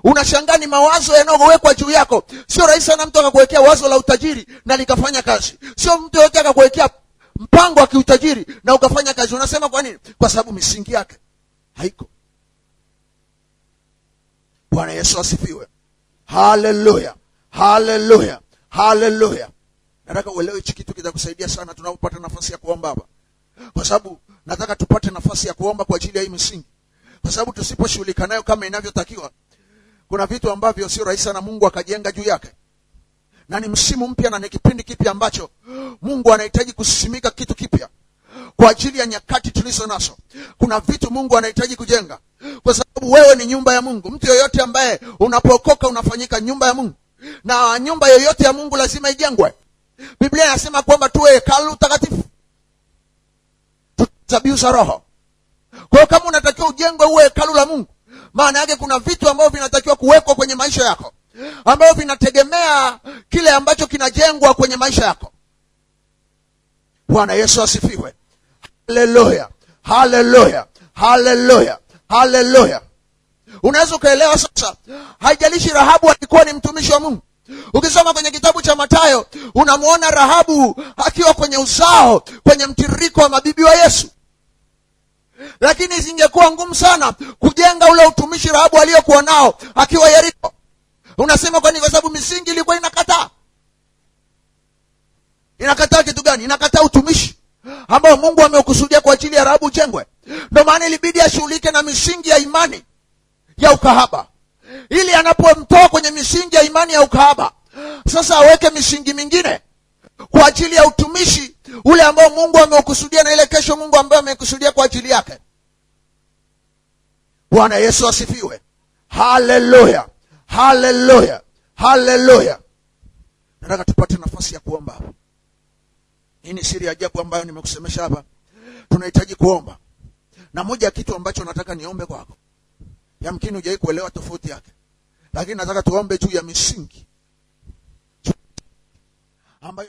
unashangaa ni mawazo yanayowekwa juu yako. Sio rahisi sana mtu akakuwekea wazo la utajiri na likafanya kazi. Sio mtu yote akakuwekea mpango wa kiutajiri na ukafanya kazi. Unasema kwa nini? Kwa sababu misingi yake haiko. Bwana Yesu asifiwe. Haleluya, haleluya, haleluya. Nataka uelewe hichi kitu kitakusaidia sana tunapopata nafasi ya kuomba hapa, kwa sababu nataka tupate nafasi ya kuomba kwa ajili ya hii misingi, kwa sababu tusiposhughulika nayo kama inavyotakiwa, kuna vitu ambavyo sio rahisi sana Mungu akajenga juu yake. Na ni msimu mpya na ni kipindi kipya ambacho Mungu anahitaji kusimika kitu kipya kwa ajili ya nyakati tulizo nazo. Kuna vitu Mungu anahitaji kujenga, kwa sababu wewe ni nyumba ya Mungu. Mtu yoyote ambaye unapookoka unafanyika nyumba ya Mungu, na nyumba yoyote ya Mungu lazima ijengwe. Biblia inasema kwamba tuwe hekalu takatifu, zabihu za Roho. Kwa hiyo kama unatakiwa ujengwe uwe hekalu la Mungu, maana yake kuna vitu ambavyo vinatakiwa kuwekwa kwenye maisha yako, ambavyo vinategemea kile ambacho kinajengwa kwenye maisha yako. Bwana Yesu asifiwe. Haleluya, haleluya, haleluya, haleluya. Unaweza ukaelewa sasa, haijalishi Rahabu alikuwa ni mtumishi wa Mungu. Ukisoma kwenye kitabu cha Mathayo, unamuona Rahabu akiwa kwenye uzao, kwenye mtiririko wa mabibi wa Yesu. Lakini zingekuwa ngumu sana kujenga ule utumishi Rahabu aliyokuwa nao akiwa Yeriko. Unasema kwa nini? Kwa sababu misingi ilikuwa inakataa. Inakataa kitu gani? Inakataa utumishi ambao Mungu ameukusudia kwa ajili ya Rahabu ujengwe. Ndio maana ilibidi ashughulike na misingi ya imani ya ukahaba, ili anapomtoa kwenye misingi ya imani ya ukahaba, sasa aweke misingi mingine kwa ajili ya utumishi ule ambao Mungu ameukusudia, na ile kesho Mungu ambaye amekusudia kwa ajili yake. Bwana Yesu asifiwe. Haleluya, haleluya, haleluya. Nataka tupate nafasi ya kuomba hapa. Hii ni siri ya ajabu ambayo nimekusemesha hapa. Tunahitaji kuomba, na moja ya kitu ambacho nataka niombe kwako, yamkini hujawahi kuelewa tofauti yake, lakini nataka tuombe juu ya misingi ambayo